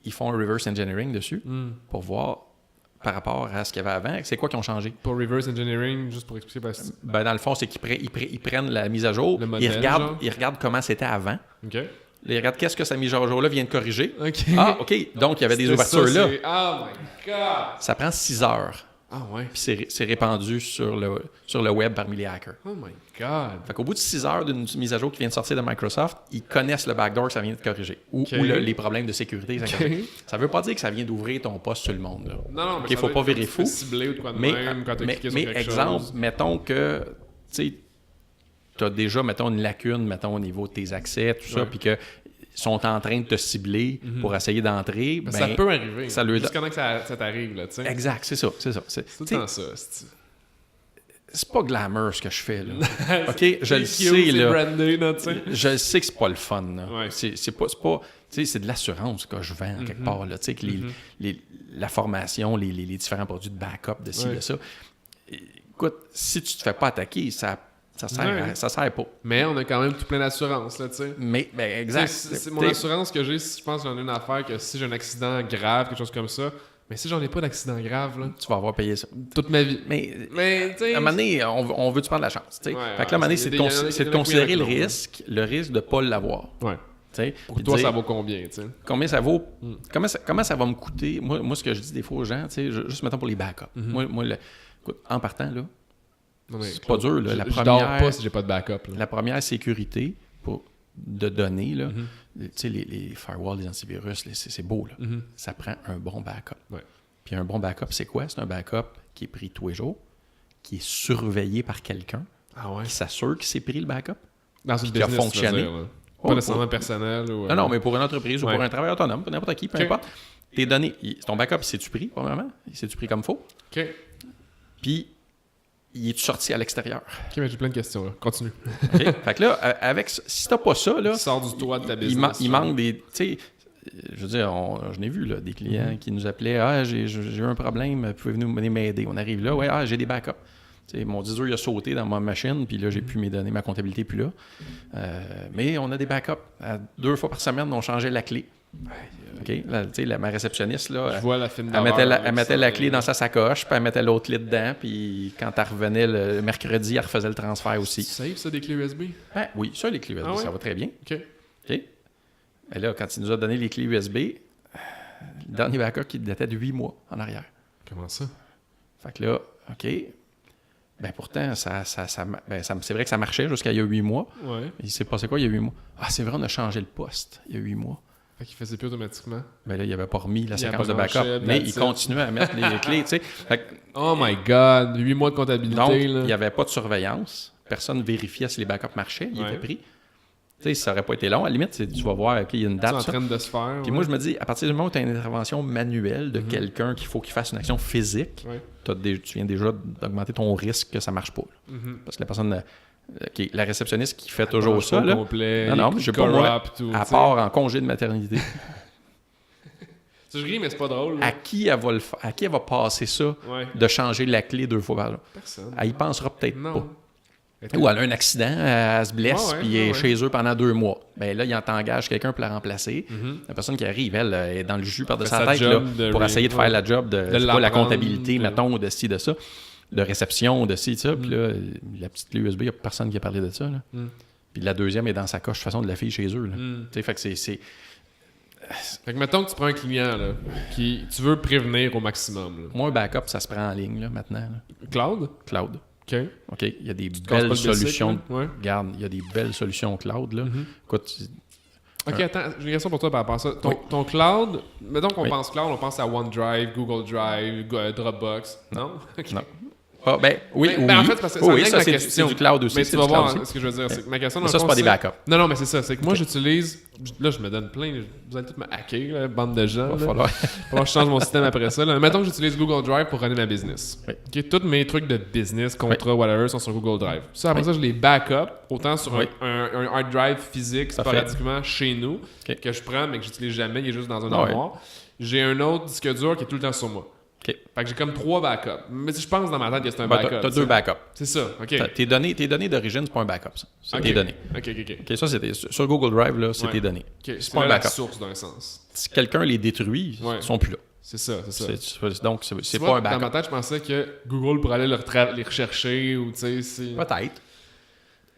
Speaker 2: Ils font un reverse engineering dessus pour voir par rapport à ce qu'il y avait avant, c'est quoi qui ont changé.
Speaker 1: Pour reverse engineering, juste pour expliquer.
Speaker 2: Dans le fond, c'est qu'ils prennent la mise à jour, ils regardent comment c'était avant.
Speaker 1: OK.
Speaker 2: Là, ils regardent qu'est-ce que sa mise à jour-là vient de corriger.
Speaker 1: OK.
Speaker 2: Ah, OK. Donc, il y avait des ouvertures là.
Speaker 1: Oh my God!
Speaker 2: Ça prend 6 heures
Speaker 1: Ah ouais.
Speaker 2: Puis c'est répandu sur le web parmi les hackers.
Speaker 1: Oh my God.
Speaker 2: Fait qu'au bout de 6 heures d'une mise à jour qui vient de sortir de Microsoft, ils connaissent le backdoor que ça vient de corriger. Ou les problèmes de sécurité. Ça veut pas dire que ça vient d'ouvrir ton poste sur le monde. Là.
Speaker 1: Non, mais
Speaker 2: il faut pas virer fou.
Speaker 1: Ciblé ou de quoi de même quand tu as cliqué sur quelque
Speaker 2: exemple,
Speaker 1: chose.
Speaker 2: mettons que tu as déjà, mettons, une lacune, mettons, au niveau de tes accès, tout ça, puis que sont en train de te cibler pour essayer d'entrer.
Speaker 1: Ça peut arriver.
Speaker 2: Ça
Speaker 1: juste connais que ça t'arrive, là, tu sais.
Speaker 2: Exact, c'est ça.
Speaker 1: C'est tout le temps ça.
Speaker 2: C'est pas glamour ce que je fais, là. OK? Je le sais, là.
Speaker 1: Brandé, là,
Speaker 2: je sais que c'est pas le fun, là.
Speaker 1: Ouais.
Speaker 2: C'est pas tu sais, c'est de l'assurance que je vends quelque part, là. Tu sais, que la formation, les différents produits de backup, de ci, de ça. Écoute, si tu te fais pas attaquer, ça sert pas.
Speaker 1: Mais on a quand même tout plein d'assurances, là, tu sais.
Speaker 2: Mais exact.
Speaker 1: C'est mon assurance que j'ai, je pense que j'en ai une affaire que si j'ai un accident grave, quelque chose comme ça, mais si j'en ai pas d'accident grave, là,
Speaker 2: tu vas avoir payé ça.
Speaker 1: Toute ma vie.
Speaker 2: Mais
Speaker 1: tu sais.
Speaker 2: à un moment donné, on veut-tu prendre la chance, tu sais. Fait que là, à un moment donné, c'est de considérer le risque de ne pas l'avoir.
Speaker 1: Ouais.
Speaker 2: T'sais,
Speaker 1: pour toi, ça vaut combien, tu sais?
Speaker 2: Combien ça vaut? Comment ça va me coûter? Moi, ce que je dis des fois aux gens, juste mettons pour les backups. Moi écoute, en partant, là, c'est pas dur. Là,
Speaker 1: je dors pas si j'ai pas de backup. Là.
Speaker 2: La première sécurité de données, là, tu sais, les firewalls, les antivirus, c'est beau. Là. Ça prend un bon backup.
Speaker 1: Ouais.
Speaker 2: Puis un bon backup, c'est quoi? C'est un backup qui est pris tous les jours, qui est surveillé par quelqu'un, qui s'assure qu'il s'est pris le backup,
Speaker 1: dans une
Speaker 2: qui a fonctionné.
Speaker 1: Pas nécessairement personnel. Ou,
Speaker 2: non, mais pour une entreprise ou pour un travailleur autonome, pour n'importe qui, peu importe. Tes données, ton backup, il s'est-tu pris, premièrement? Il s'est-tu pris comme faut?
Speaker 1: OK.
Speaker 2: Puis, il est sorti à l'extérieur?
Speaker 1: OK, mais j'ai plein de questions, là. Continue.
Speaker 2: OK. Fait que là, si t'as pas ça, là...
Speaker 1: Tu sors du toit de ta business.
Speaker 2: Il manque des... Tu sais, je veux dire, je n'ai vu, là, des clients qui nous appelaient « Ah, j'ai eu un problème, pouvez-vous venir m'aider? » On arrive là, « Ouais, j'ai des backups. » Mon diseur, il a sauté dans ma machine, puis là, j'ai pu mes données, ma comptabilité, puis là. Mais on a des backups. 2 fois par semaine, on changeait la clé. OK? Là, ma réceptionniste, là,
Speaker 1: je vois la fine
Speaker 2: elle mettait la clé dans sa sacoche, puis elle mettait l'autre clé dedans, puis quand elle revenait le mercredi, elle refaisait le transfert aussi.
Speaker 1: Tu saves ça, des clés USB?
Speaker 2: Oui, ça, les clés USB, ça va très bien.
Speaker 1: OK.
Speaker 2: Et là, quand il nous a donné les clés USB, le dernier backup qui datait de 8 mois en arrière.
Speaker 1: Comment ça?
Speaker 2: Fait que là, OK... Ben pourtant, c'est vrai que ça marchait jusqu'à il y a 8 mois.
Speaker 1: Ouais.
Speaker 2: Il s'est passé quoi il y a 8 mois? Ah, c'est vrai, on a changé le poste il y a 8 mois.
Speaker 1: Fait qu'il faisait plus automatiquement.
Speaker 2: Ben là, il n'avait pas remis la séquence de backup. Mais il continuait à mettre les clés, tu sais.
Speaker 1: Oh my God! 8 mois de comptabilité,
Speaker 2: donc,
Speaker 1: là.
Speaker 2: Il n'y avait pas de surveillance. Personne ne vérifiait si les backups marchaient. Ils étaient pris. Tu sais, ça n'aurait pas été long. À la limite, tu vas voir, OK, il y a une date.
Speaker 1: C'est en train de se faire.
Speaker 2: Puis moi, je me dis, à partir du moment où tu as une intervention manuelle de quelqu'un qu'il faut qu'il fasse une action physique, tu viens déjà d'augmenter ton risque que ça ne marche pas. Parce que la personne, la réceptionniste qui fait toujours ça, là,
Speaker 1: complet,
Speaker 2: non, je sais pas moi, à part en congé de maternité.
Speaker 1: Je ris, mais c'est pas drôle.
Speaker 2: À qui elle va passer ça de changer la clé 2 fois par jour?
Speaker 1: Personne.
Speaker 2: Elle y pensera peut-être pas. Ou elle a un accident, elle se blesse, puis elle est chez eux pendant 2 mois. Bien là, il t'engage quelqu'un pour la remplacer. La personne qui arrive, elle est dans le jus par de sa tête là, pour essayer de faire la job de la comptabilité, mettons, de ci, de ça, de réception, de ci, de ça. Puis là, la petite clé USB, il n'y a personne qui a parlé de ça. Là. Puis la deuxième est dans sa coche, de façon, de la fille chez eux. Là. Fait que c'est...
Speaker 1: Fait que mettons que tu prends un client là, qui tu veux prévenir au maximum. Là.
Speaker 2: Moi, un backup, ça se prend en ligne là, maintenant. Là.
Speaker 1: Cloud?
Speaker 2: Cloud. OK. Il y a des
Speaker 1: belles
Speaker 2: solutions.
Speaker 1: Basic,
Speaker 2: Regarde, il y a des belles solutions cloud. Là. Écoute,
Speaker 1: OK, attends, j'ai une question pour toi par rapport à ça. Ton cloud, mettons qu'on pense cloud, on pense à OneDrive, Google Drive, Dropbox. Non?
Speaker 2: Non. Ah, ben oui,
Speaker 1: mais en fait, parce que
Speaker 2: oui,
Speaker 1: ça,
Speaker 2: c'est du cloud aussi.
Speaker 1: Mais tu vas voir ce que je veux dire. C'est que ma question,
Speaker 2: ça, c'est pas des backups.
Speaker 1: Non, mais c'est ça. C'est que moi, j'utilise... Là, je me donne plein... Vous allez tous me hacker, là, bande de gens. Il va falloir que je change mon système après ça. Là. Mettons que j'utilise Google Drive pour runner ma business. Oui. Okay, tous mes trucs de business, contrat, whatever, sont sur Google Drive. Ça, après ça, je les backup, autant sur un hard drive physique, sporadiquement, chez nous, que je prends, mais que j'utilise jamais. Il est juste dans un armoire. J'ai un autre disque dur qui est tout le temps sur moi.
Speaker 2: Okay.
Speaker 1: Fait que j'ai comme 3 backups. Mais si je pense dans ma tête que c'est un backup.
Speaker 2: T'as 2 backups.
Speaker 1: C'est ça, OK.
Speaker 2: Tes données d'origine, c'est pas un backup, ça. C'est tes données.
Speaker 1: OK,
Speaker 2: ça, c'est sur Google Drive, là, c'est tes données.
Speaker 1: C'est pas un backup. La source d'un sens.
Speaker 2: Si quelqu'un les détruit, ils sont plus là.
Speaker 1: C'est ça.
Speaker 2: Donc, c'est pas un backup.
Speaker 1: Dans ma tête, je pensais que Google pourrait aller les rechercher ou tu sais...
Speaker 2: Peut-être.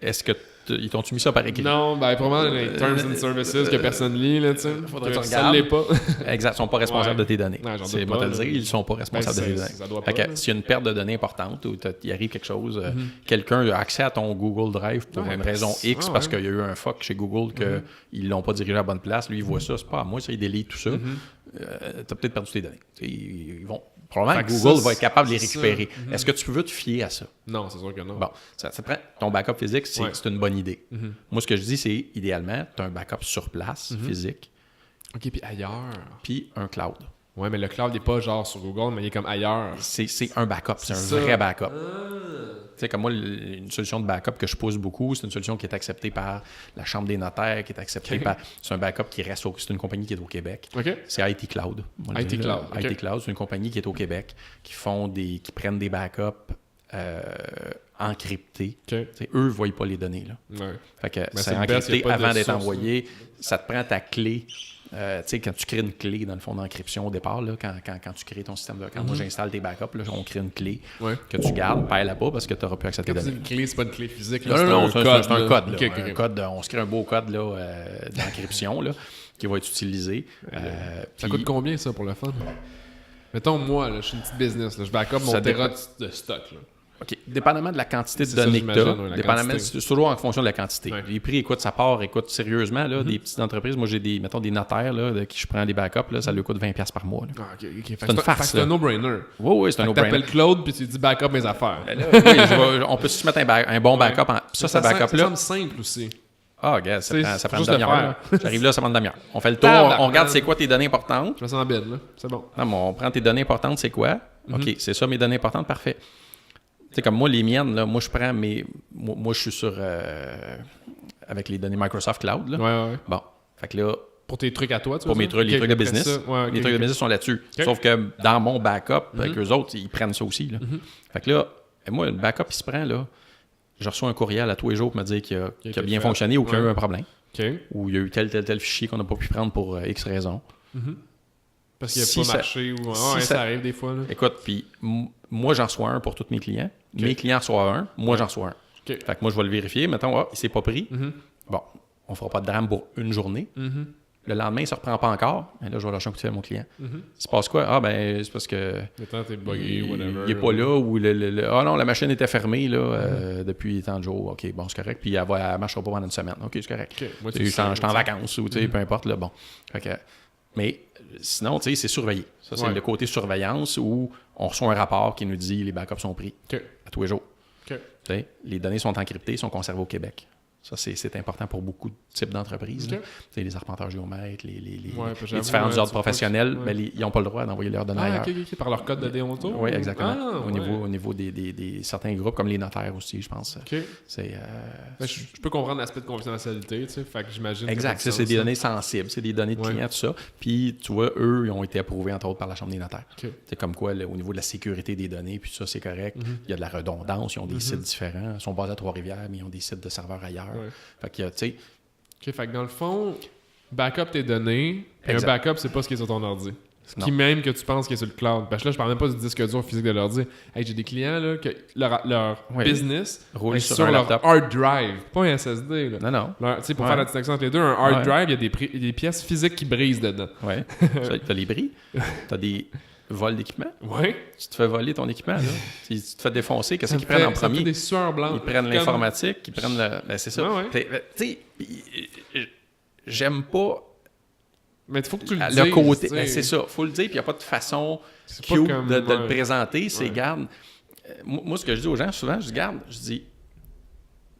Speaker 2: Est-ce que Ils t'ont-tu mis ça par écrit?
Speaker 1: Non, probablement les Terms and Services que personne lit, là, tu sais.
Speaker 2: Faudrait que tu
Speaker 1: ça ne l'est pas.
Speaker 2: Exact, ils sont pas responsables de tes données.
Speaker 1: Ouais,
Speaker 2: C'est moi te le dire, ils sont pas responsables de tes données.
Speaker 1: Ça doit
Speaker 2: fait
Speaker 1: pas,
Speaker 2: que s'il y a une perte de données importante ou il arrive quelque chose, quelqu'un a accès à ton Google Drive pour une raison X parce qu'il y a eu un fuck chez Google qu'ils l'ont pas dirigé à la bonne place, lui il voit ça, c'est pas à moi, ça il délite tout ça. T'as peut-être perdu tes données. Ils vont probablement que Google va être capable de les récupérer. Est-ce que tu veux te fier à ça?
Speaker 1: Non, c'est sûr que non.
Speaker 2: Bon, ça prend ton backup physique, c'est une bonne idée. Moi, ce que je dis, c'est idéalement, tu as un backup sur place, physique.
Speaker 1: OK, puis ailleurs.
Speaker 2: Puis un cloud.
Speaker 1: Ouais, mais le cloud n'est pas genre sur Google, mais il est comme ailleurs.
Speaker 2: C'est un backup, c'est un vrai backup. Tu sais, comme moi, une solution de backup que je pousse beaucoup, c'est une solution qui est acceptée par la Chambre des notaires, qui est acceptée par... C'est un backup qui reste c'est une compagnie qui est au Québec. C'est IT Cloud.
Speaker 1: IT Cloud.
Speaker 2: IT Cloud, c'est une compagnie qui est au Québec, qui prennent des backups encryptés. Eux ne voient pas les données. Là. Fait que c'est encrypté avant d'être envoyé. Ça te prend ta clé. Tu sais, quand tu crées une clé, dans le fond, d'encryption au départ, là, quand tu crées ton système de... Quand moi, j'installe tes backups, là, on crée une clé que tu gardes, perds-la pas parce que tu n'auras plus accès à tes données.
Speaker 1: Une clé, c'est pas une clé physique.
Speaker 2: Là, non, c'est un code. Un code on se crée un beau code là, d'encryption là, qui va être utilisé.
Speaker 1: Ça coûte combien, ça, pour le fun? Mettons, moi, là, je suis une petite business. Là, je backup mon terra de stock. Là.
Speaker 2: OK. Dépendamment de la quantité de données que tu as, c'est toujours en fonction de la quantité. Les prix, écoute, ça part, sérieusement, là, des petites entreprises. Moi, j'ai des notaires là, de qui je prends des backups, là, ça lui coûte 20$ par mois. Là.
Speaker 1: C'est une farce. C'est un no-brainer.
Speaker 2: Oui, c'est un no-brainer.
Speaker 1: Tu appelles Claude puis tu dis backup mes affaires.
Speaker 2: Là, on peut se mettre un bon backup. Ça backup-là.
Speaker 1: Ça semble simple aussi.
Speaker 2: Ah, regarde, ça prend une demi-heure. J'arrive là, ça prend une demi-heure. On fait le tour, on regarde c'est quoi tes données importantes.
Speaker 1: Je me sens bête, là. C'est bon.
Speaker 2: Non, mais on prend tes données importantes, c'est quoi? OK, c'est ça mes données importantes, parfait. Tu sais, comme moi, les miennes, là, moi, je prends mes... Moi, je suis sur... avec les données Microsoft Cloud, là.
Speaker 1: Ouais.
Speaker 2: Bon, fait que là...
Speaker 1: Pour tes trucs à toi, tu
Speaker 2: vois? Pour mes trucs, les trucs de business. Les trucs de business sont là-dessus. Sauf que dans mon backup, avec eux autres, ils prennent ça aussi, là. Fait que là, moi, le backup, il se prend, là. Je reçois un courriel à tous les jours pour me dire qu'il a bien fonctionné ou qu'il y a eu un problème. Ou il y a eu tel fichier qu'on n'a pas pu prendre pour X raison.
Speaker 1: Parce qu'il n'a pas marché ou... ça arrive des fois, là.
Speaker 2: Écoute, puis moi, j'en reçois un pour tous mes clients. Mes clients reçoivent un, moi, j'en reçois un. Fait que moi, je vais le vérifier. Mettons, il s'est pas pris. Bon, on fera pas de drame pour une journée. Le lendemain, il ne se reprend pas encore. Et là, je vais lâcher un coup de fil à mon client. Il se passe quoi? Ah, ben, c'est parce que...
Speaker 1: Le temps t'es buggé, whatever.
Speaker 2: Il n'est pas là. Ou ah non, la machine était fermée là, depuis tant de jours. OK, bon, c'est correct. Puis elle ne marchera pas pendant une semaine. OK, c'est correct. Je suis en vacances ou peu importe. Là, bon. Fait que, mais sinon, tu sais, c'est surveillé. Ça, c'est le côté surveillance où on reçoit un rapport qui nous dit les backups sont pris à tous les jours. Les données sont encryptées, sont conservées au Québec. Ça, c'est important pour beaucoup de types d'entreprises. Les arpenteurs géomètres, les différents ordres professionnels, mais ils n'ont pas le droit d'envoyer leurs données ailleurs.
Speaker 1: Par leur code de déontologie.
Speaker 2: Oui, exactement. Au niveau des certains groupes, comme les notaires aussi, je pense.
Speaker 1: Je peux comprendre l'aspect de confidentialité, tu sais, fait que j'imagine...
Speaker 2: Exact, c'est des données sensibles, c'est des données de clients, tout ça. Puis, tu vois, eux, ils ont été approuvés, entre autres, par la Chambre des notaires. C'est comme quoi, au niveau de la sécurité des données, puis ça, c'est correct. Il y a de la redondance, ils ont des sites différents. Ils sont basés à Trois-Rivières, mais ils ont des sites de serveurs ailleurs. Fait que, tu sais...
Speaker 1: OK, fait que dans le fond, backup tes données, et un backup, c'est pas ce qui est sur ton ordi. Ce qui même que tu penses qui est sur le cloud. Parce que là, je parle même pas du disque dur physique de l'ordi. Hey, j'ai des clients là, que leur business
Speaker 2: roule
Speaker 1: est sur leur hard drive, pas un SSD. Là.
Speaker 2: Non.
Speaker 1: Tu sais, pour faire la distinction entre les deux, un hard drive, il y a des pièces physiques qui brisent dedans.
Speaker 2: Oui. T'as les bris, t'as des... vol d'équipement.
Speaker 1: Oui.
Speaker 2: Tu te fais voler ton équipement, là. Tu te fais défoncer. Qu'est-ce qu'ils prennent en premier?
Speaker 1: Ça fait des sueurs blanches.
Speaker 2: Ils prennent l'informatique, ils prennent le... Ben, c'est ça. Tu sais, j'aime pas...
Speaker 1: Mais il faut que tu le dises.
Speaker 2: Le côté... Ben, c'est ça. Il faut le dire, puis il n'y a pas de façon cute de le présenter. C'est, garde... Moi, ce que je dis aux gens, souvent, je dis, garde, je dis...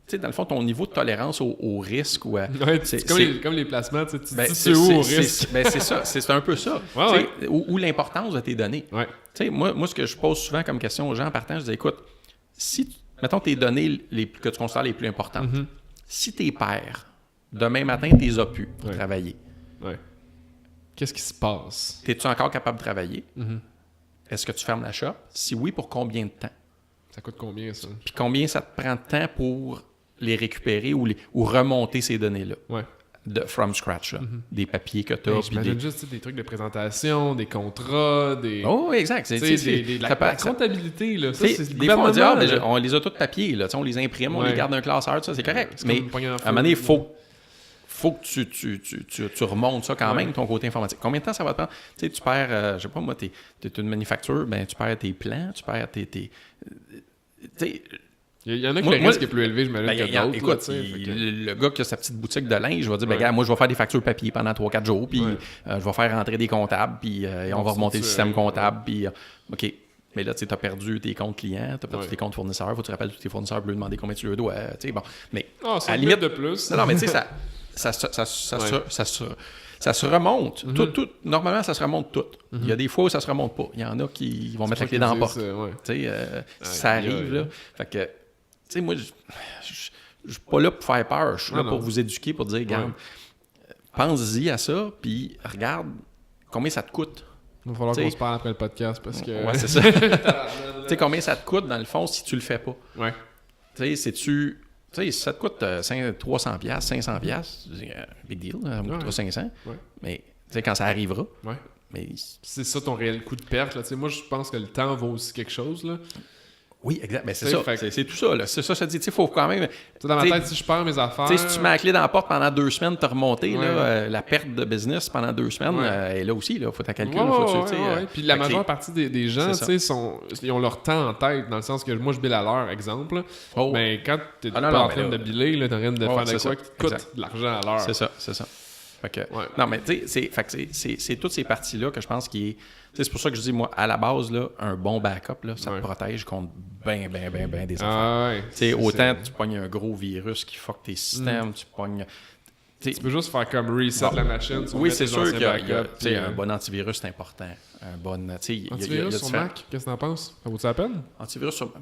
Speaker 2: Tu sais, dans le fond, ton niveau de tolérance au risque ou
Speaker 1: c'est comme les placements, tu dis c'est où au risque.
Speaker 2: C'est ça, c'est un peu ça. Ou l'importance de tes données. Tu sais, moi, ce que je pose souvent comme question aux gens en partant, je dis, écoute, si, mettons tes données que tu considères les plus importantes, si tes pairs, demain matin, tu les as pu pour travailler,
Speaker 1: qu'est-ce qui se passe?
Speaker 2: Es-tu encore capable de travailler? Est-ce que tu fermes la shop? Si oui, pour combien de temps?
Speaker 1: Ça coûte combien, ça?
Speaker 2: Puis combien ça te prend de temps pour les récupérer ou remonter ces données-là. from scratch, des papiers que tu as.
Speaker 1: J'imagine juste des trucs de présentation, des contrats, des...
Speaker 2: Oh, exact.
Speaker 1: La comptabilité, là. Ça, c'est
Speaker 2: des fois, on dit, on les a tous papiers, là, on les imprime, on les garde dans un classeur, ça, c'est correct. Mais à un moment donné, il faut que tu remontes ça quand même, ton côté informatique. Combien de temps ça va te prendre? Tu perds, je sais pas moi, tu es une manufacture, ben tu perds tes plans, tu perds tes
Speaker 1: il y en a qui le risque est plus élevé, je m'imagine, que d'autres.
Speaker 2: Écoute, le gars qui a sa petite boutique de linge, je vais dire, ben, gars, moi, je vais faire des factures papier pendant 3-4 jours, puis je vais faire rentrer des comptables, puis on va remonter le système comptable, puis OK. Mais là, tu as perdu tes comptes clients, tu as perdu tes comptes fournisseurs, il faut que tu rappelles tous tes fournisseurs pour lui demander combien tu leur dois. Bon. Mais
Speaker 1: à la limite de plus.
Speaker 2: Non, mais tu sais, ça se remonte. Normalement, ça se remonte tout. Il y a des fois où ça se remonte pas. Il y en a qui vont mettre la clé dans la porte. Ça arrive, là. Fait que, tu sais, moi, je suis pas là pour faire peur. Je suis là pour vous éduquer, pour dire, regarde, pense-y à ça, puis regarde combien ça te coûte.
Speaker 1: Il va falloir qu'on se parle après le podcast parce que...
Speaker 2: Ouais, c'est ça. Tu sais, combien ça te coûte, dans le fond, si tu le fais pas?
Speaker 1: Ouais.
Speaker 2: Tu sais, si ça te coûte 300$, 500$, big deal, ça me coûtera 500$. Ouais. Mais tu sais, quand ça arrivera.
Speaker 1: Ouais.
Speaker 2: Mais
Speaker 1: c'est ça ton réel coût de perte. Là. Moi, je pense que le temps vaut aussi quelque chose. Là.
Speaker 2: Oui, exact. Mais c'est ça. C'est tout ça. Là. C'est ça, je te dis. Il faut quand même.
Speaker 1: Dans ma tête, si je perds mes affaires.
Speaker 2: Si tu mets la clé dans la porte pendant 2 semaines, tu as remonté la perte de business pendant 2 semaines. Et là aussi, il faut ta calcul.
Speaker 1: Puis la majeure partie des gens, ils ont leur temps en tête, dans le sens que moi, je bille à l'heure, exemple. Mais quand tu n'es pas en train de biller, tu es en train de faire de quoi qui te coûte de l'argent à l'heure.
Speaker 2: C'est ça. Non, mais tu sais, c'est toutes ces parties-là que je pense qui est. C'est pour ça que je dis, moi, à la base, là, un bon backup, là, ça te protège contre ben des affaires. Autant tu pognes un gros virus qui fuck tes systèmes, tu pognes.
Speaker 1: Tu peux juste faire comme reset la machine.
Speaker 2: Oui, c'est sûr qu'il y a un bon antivirus, c'est important. Un bon.
Speaker 1: Antivirus sur Mac, qu'est-ce que t'en penses? Ça vaut-tu la peine?
Speaker 2: Antivirus sur.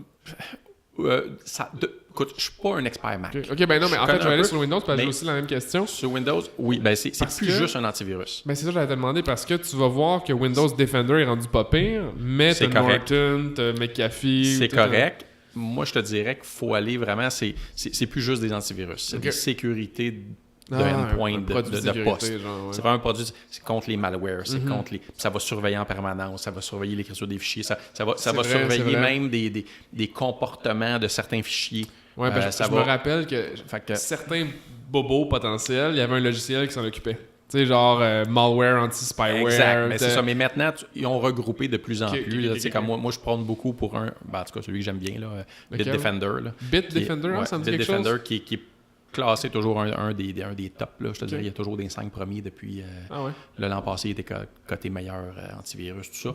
Speaker 2: Écoute, je suis pas un expert Mac.
Speaker 1: OK, ben non, mais en fait, je vais aller sur Windows parce que j'ai aussi la même question.
Speaker 2: Sur Windows, oui, ben c'est plus juste un antivirus.
Speaker 1: Ben c'est ça que j'allais te demander parce que tu vas voir que Windows Defender est rendu pas pire, mais t'as Norton, t'as McAfee...
Speaker 2: C'est correct. Moi, je te dirais qu'il faut aller vraiment... C'est plus juste des antivirus. C'est des sécurités endpoint, de poste. C'est vraiment un produit, c'est contre les malwares, c'est contre les... Ça va surveiller en permanence, ça va surveiller l'écriture des fichiers, ça va surveiller même des comportements de certains fichiers.
Speaker 1: Oui, je me rappelle que certains bobos potentiels, il y avait un logiciel qui s'en occupait. Tu sais, genre malware, anti-spyware.
Speaker 2: Exact, mais c'est ça. Mais maintenant, ils ont regroupé de plus en plus. Tu sais, comme moi, je prône beaucoup pour en tout cas, celui que j'aime bien, là, Bitdefender.
Speaker 1: Bitdefender, ça me dit quelque chose?
Speaker 2: Bitdefender qui est classé toujours un des tops. Là, je te dirais, il y a toujours des 5 premiers depuis l'an passé, il était coté meilleur antivirus, tout ça.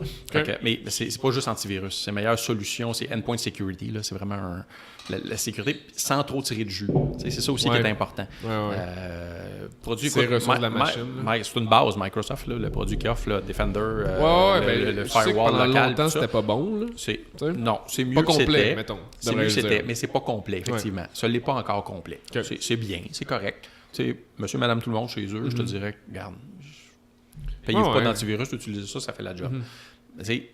Speaker 2: Mais c'est pas juste antivirus, c'est meilleure solution, c'est endpoint security. Là, c'est vraiment la sécurité sans trop tirer de jus. C'est ça aussi qui est important. Produit,
Speaker 1: c'est ressources de la machine.
Speaker 2: C'est une base Microsoft, là, le produit qui offre, Defender, le firewall
Speaker 1: local. Pendant longtemps, c'était
Speaker 2: pas
Speaker 1: bon. Là.
Speaker 2: Non, c'est mieux que c'était. C'est mieux que c'était, mais c'est pas complet, effectivement. Ça l'est pas encore complet. C'est bien, c'est correct. Monsieur, madame, tout le monde chez eux, je te dirais, regarde, payez-vous pas d'antivirus, utiliser ça fait la job.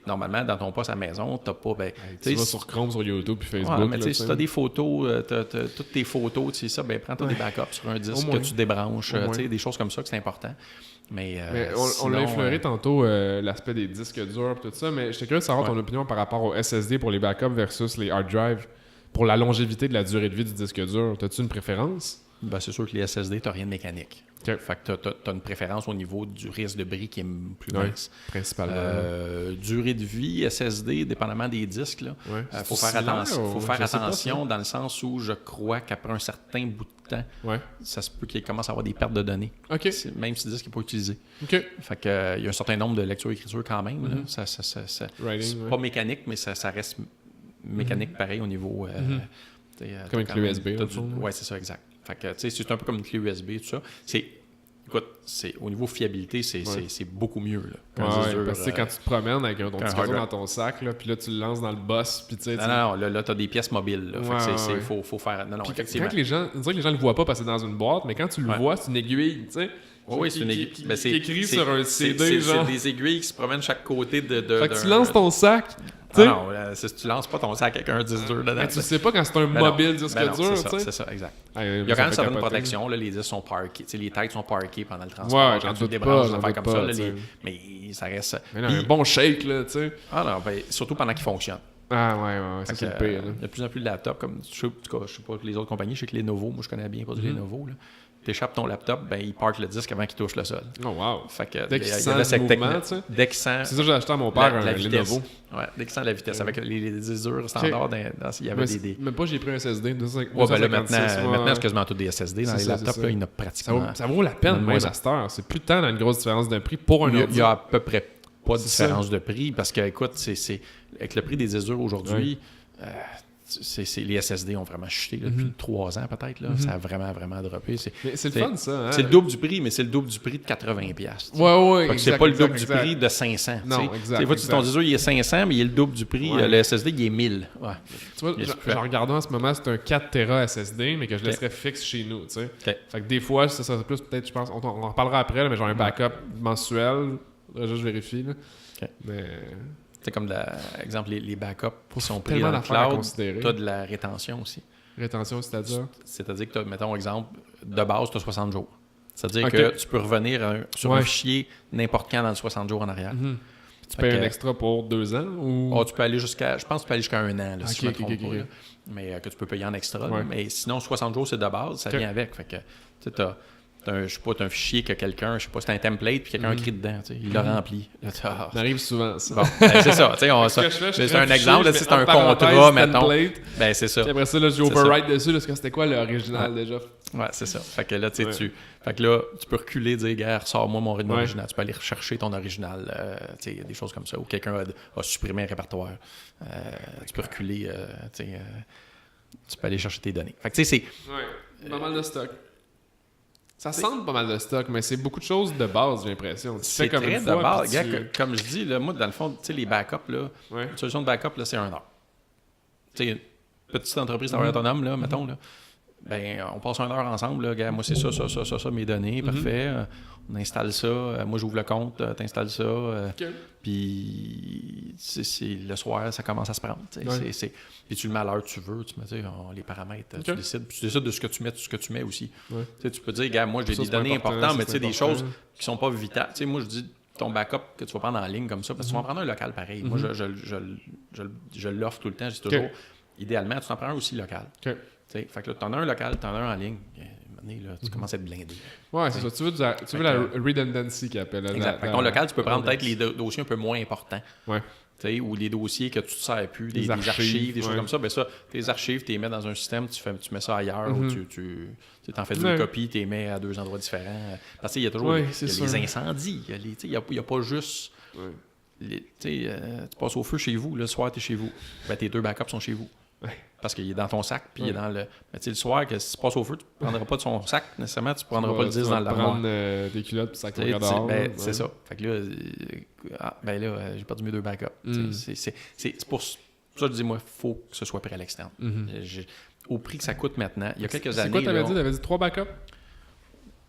Speaker 2: Normalement, dans ton poste à la maison, t'as pas...
Speaker 1: tu vas sur Chrome, sur YouTube puis Facebook.
Speaker 2: Mais si t'as des photos, toutes tes photos, tu sais ça, prends-toi des backups sur un disque que tu débranches, des choses comme ça que c'est important. Mais
Speaker 1: on l'a effleuré tantôt, l'aspect des disques durs et tout ça, mais j'étais curieux de savoir ton opinion par rapport au SSD pour les backups versus les hard drives. Pour la longévité de la durée de vie du disque dur, as-tu une préférence?
Speaker 2: C'est sûr que les SSD, t'as rien de mécanique. Fait que t'as une préférence au niveau du risque de bris qui est plus mince.
Speaker 1: Principalement.
Speaker 2: Durée de vie, SSD, dépendamment des disques, là. Faut faire attention dans le sens où je crois qu'après un certain bout de temps, ça se peut qu'il commence à avoir des pertes de données. Même si le disque n'est pas utilisé. Fait que il y a un certain nombre de lectures-écritures quand même. Là. C'est pas mécanique, mais ça reste mécanique pareil au niveau...
Speaker 1: comme une clé USB.
Speaker 2: Oui, c'est ça, exact. Fait que, c'est un peu comme une clé USB, tout ça. Écoute, au niveau fiabilité, c'est beaucoup mieux. Là,
Speaker 1: parce que quand tu te promènes avec ton petit carton dans ton sac, puis là, tu le lances dans le boss. Puis
Speaker 2: non, là, tu as des pièces mobiles. Faut faire... Non, effectivement.
Speaker 1: Quand les gens ne le voient pas passer dans une boîte, mais quand tu le vois, c'est une aiguille, tu sais.
Speaker 2: Oui, c'est une aiguille.
Speaker 1: Qui écrit sur un CD, genre.
Speaker 2: C'est des aiguilles qui se promènent chaque côté de...
Speaker 1: Fait que tu lances ton sac,
Speaker 2: Non, si tu lances pas ton sac avec un disque dur dedans.
Speaker 1: Mais tu sais pas quand c'est un mobile disque dur, tu sais.
Speaker 2: C'est ça, exact. Il y a quand même certaines protections, là, les disques sont parqués, les têtes sont parquées pendant le transport.
Speaker 1: Ouais,
Speaker 2: quand tu débranches, des affaires comme ça, mais ça reste...
Speaker 1: Mais non, un bon shake, là, tu sais.
Speaker 2: Ah non, surtout pendant qu'il fonctionne.
Speaker 1: Ah ouais, ça c'est le pire.
Speaker 2: Il y a de plus en plus de laptops, comme je sais pas les autres compagnies, je sais que Lenovo, moi je connais bien pas du Lenovo, là. T'échappes ton laptop, il parque le disque avant qu'il touche le sol.
Speaker 1: Oh wow!
Speaker 2: Fait que,
Speaker 1: dès qu'il sent le mouvement, tu sais.
Speaker 2: Dès qu'il sent...
Speaker 1: C'est ça que j'ai acheté à mon père, un
Speaker 2: Lenovo.
Speaker 1: Ouais,
Speaker 2: dès qu'il sent la vitesse. Avec les disques durs standards, il y avait des...
Speaker 1: Même pas, j'ai pris un SSD.
Speaker 2: Là, maintenant, c'est quasiment tous des SSD. Dans les laptops, là, il y en a pratiquement...
Speaker 1: Ça vaut la peine, même à cette heure. C'est plus tant une grosse différence de prix pour un ordi.
Speaker 2: Il y a à peu près pas de différence de prix, parce que, écoute, avec le prix des disques durs aujourd'hui... les SSD ont vraiment chuté depuis 3 ans peut-être. Là. Ça a vraiment, vraiment droppé.
Speaker 1: Mais c'est le fun, ça. Hein?
Speaker 2: C'est le double du prix, mais c'est le double du prix de 80$.
Speaker 1: Ouais,
Speaker 2: c'est pas le double du prix de 500.
Speaker 1: Non, exact.
Speaker 2: Ton disque dur, il est 500, mais il est le double du prix. Le SSD, il est 1000. Ouais.
Speaker 1: Tu vois, je regardais en ce moment, c'est un 4 Tera SSD, mais que je laisserais fixe chez nous. Fait que des fois, ça serait plus peut-être, je pense, on en reparlera après, là, mais genre un backup mensuel. Là, je vérifie. Là. Mais...
Speaker 2: C'est comme, exemple, les backups qui sont pris dans le cloud, tu as de la rétention aussi.
Speaker 1: Rétention, c'est-à-dire?
Speaker 2: C'est-à-dire que, mettons, exemple, de base, tu as 60 jours. C'est-à-dire que tu peux revenir sur un fichier n'importe quand dans les 60 jours en arrière.
Speaker 1: Tu payes un extra pour 2 ans? Ou...
Speaker 2: tu peux aller jusqu'à... Je pense que tu peux aller jusqu'à 1 an, là, si je me trompe pas. Là. Mais que tu peux payer en extra. Là. Mais sinon, 60 jours, c'est de base, ça vient avec. Fait que, tu as un fichier que quelqu'un, je sais pas, c'est un template, puis quelqu'un a écrit dedans, il l'a rempli.
Speaker 1: Ça arrive souvent, ça.
Speaker 2: Bon, c'est ça, c'est un exemple, là, si c'est un contrat, mettons. Ben, c'est ça.
Speaker 1: Puis après ça, là, j'ai override dessus, parce que c'était quoi l'original déjà?
Speaker 2: Ouais, c'est ça. Fait que là, tu peux reculer, dire, gars, ressors-moi mon rythme original. Tu peux aller rechercher ton original, des choses comme ça. Ou quelqu'un a supprimé un répertoire. Tu peux reculer, tu peux aller chercher tes données. Fait que, tu sais, c'est...
Speaker 1: Ouais, pas mal de stock. Ça semble pas mal de stock, mais c'est beaucoup de choses de base, j'ai l'impression.
Speaker 2: C'est comme très de base. Comme je dis, là, moi, dans le fond, tu sais, les backups, là, une solution de backup, là, c'est 1 heure. Tu sais, une petite entreprise autonome, là, mettons, là, on passe 1 heure ensemble, là, gars, moi, c'est ça, mes données, parfait. On installe ça, moi, j'ouvre le compte, t'installes ça. Puis, le soir, ça commence à se prendre. Et tu le mets à l'heure que tu veux, tu me dis, les paramètres, tu décides. Puis tu décides de ce que tu mets, de ce que tu mets aussi. Tu peux dire, gars, moi, j'ai des données importantes, mais tu sais, des choses qui sont pas vitales. Tu sais, moi, je dis, ton backup que tu vas prendre en ligne comme ça, parce que tu vas en prendre un local pareil. Moi, je l'offre tout le temps, je dis toujours, idéalement, tu en prends un aussi local. Fait que là, tu en as un local, tu en as un en ligne. Là, tu commences à être blindé.
Speaker 1: Ouais, c'est ça. Tu veux la redundancy qu'il appelle.
Speaker 2: Exact. Fait que ton local, tu peux prendre peut-être les dossiers un peu moins importants. Ou les dossiers que tu ne sers plus, des archives, des choses comme ça. Ben ça, tes archives, tu les mets dans un système, tu mets ça ailleurs, ou tu en fais 2 copies, tu les mets à 2 endroits différents. Parce qu'il y a toujours les incendies. Il n'y a pas juste... tu passes au feu chez vous, le soir, tu es chez vous. Tes 2 backups sont chez vous. Parce qu'il est dans ton sac, puis il est dans le... Mais tu sais, le soir, que si tu passes au feu, tu ne prendras pas de son sac, nécessairement, tu ne prendras pas le disque dans le l'armoire.
Speaker 1: Tu prendre des culottes, puis ça regarde dehors.
Speaker 2: C'est ça. Fait que là, j'ai perdu mes 2 backups. C'est pour ça que je dis, moi, il faut que ce soit prêt à l'externe. Au prix que ça coûte maintenant, il y a quelques années...
Speaker 1: C'est quoi t'avais dit? T'avais dit 3 backups?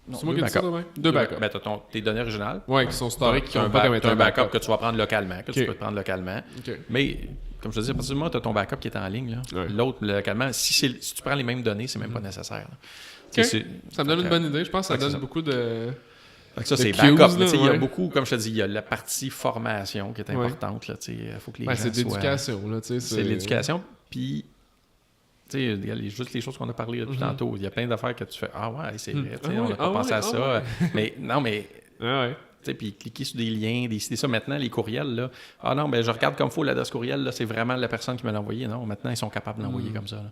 Speaker 2: Non,
Speaker 1: c'est moi qui ai dit ça, demain? 2 backups.
Speaker 2: Ben, t'as tes données originales.
Speaker 1: Oui, qui sont storées, qui ont pas comme
Speaker 2: un backup que tu vas prendre localement, que tu peux te prendre localement. Mais, comme je te dis, à partir du moment où tu as ton backup qui est en ligne, l'autre, localement, si tu prends les mêmes données, c'est même pas nécessaire.
Speaker 1: Ça me donne une bonne idée. Je pense que ça donne beaucoup de...
Speaker 2: Ça, c'est backup. Il y a beaucoup, comme je te dis, il y a la partie formation qui est importante. Il faut que les gens
Speaker 1: c'est l'éducation.
Speaker 2: C'est l'éducation. Puis... Tu sais, juste les choses qu'on a parlé depuis tantôt. Il y a plein d'affaires que tu fais. Ah ouais, c'est vrai, on n'a pas pensé à ça. Mais non, mais. Puis cliquer sur des liens, décider ça. Maintenant, les courriels, là. Ah non, ben je regarde comme il faut l'adresse courriel, là, c'est vraiment la personne qui me l'a envoyé. Non, maintenant, ils sont capables de l'envoyer comme ça.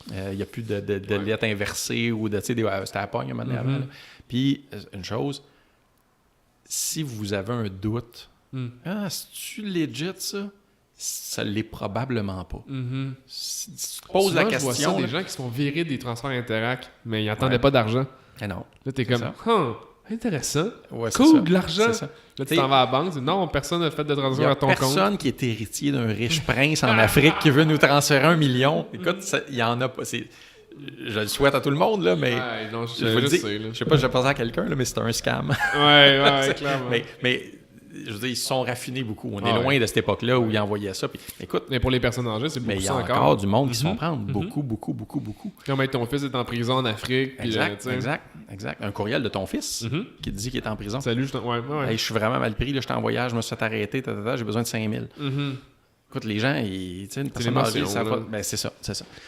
Speaker 2: Il n'y a plus de lettres inversées ou de. Tu sais, c'était à pogne maintenant avant. Puis, une chose, si vous avez un doute, c'est-tu legit ça? Ça l'est probablement pas. Si tu te poses la question...
Speaker 1: Je vois ça, des gens qui se font virer des transferts Interac, mais ils n'attendaient pas d'argent.
Speaker 2: Ah non.
Speaker 1: Là, t'es comme, intéressant. Cool, de l'argent. Là, tu t'en vas à la banque, tu dis, non, personne n'a fait de transfert à ton compte.
Speaker 2: Personne qui est héritier d'un riche prince en Afrique qui veut nous transférer 1 million. Écoute, il y en a pas. Je le souhaite à tout le monde, là, mais...
Speaker 1: non,
Speaker 2: je sais pas, je vais penser à quelqu'un, là, mais c'est un scam.
Speaker 1: Ouais, clairement.
Speaker 2: mais je veux dire, ils se sont raffinés beaucoup. On est loin de cette époque-là où ils envoyaient ça. Puis, écoute,
Speaker 1: mais pour les personnes âgées, c'est beaucoup ça encore.
Speaker 2: Mais il y a encore du monde qui se font prendre. Beaucoup.
Speaker 1: Comme ton fils est en prison en Afrique.
Speaker 2: Exact. Un courriel de ton fils qui te dit qu'il est en prison.
Speaker 1: Salut,
Speaker 2: je suis vraiment mal pris, là, je suis en voyage, je me suis fait arrêter, j'ai besoin de 5 000. Écoute, les gens, une personne âgée, ça va... Ben, c'est ça.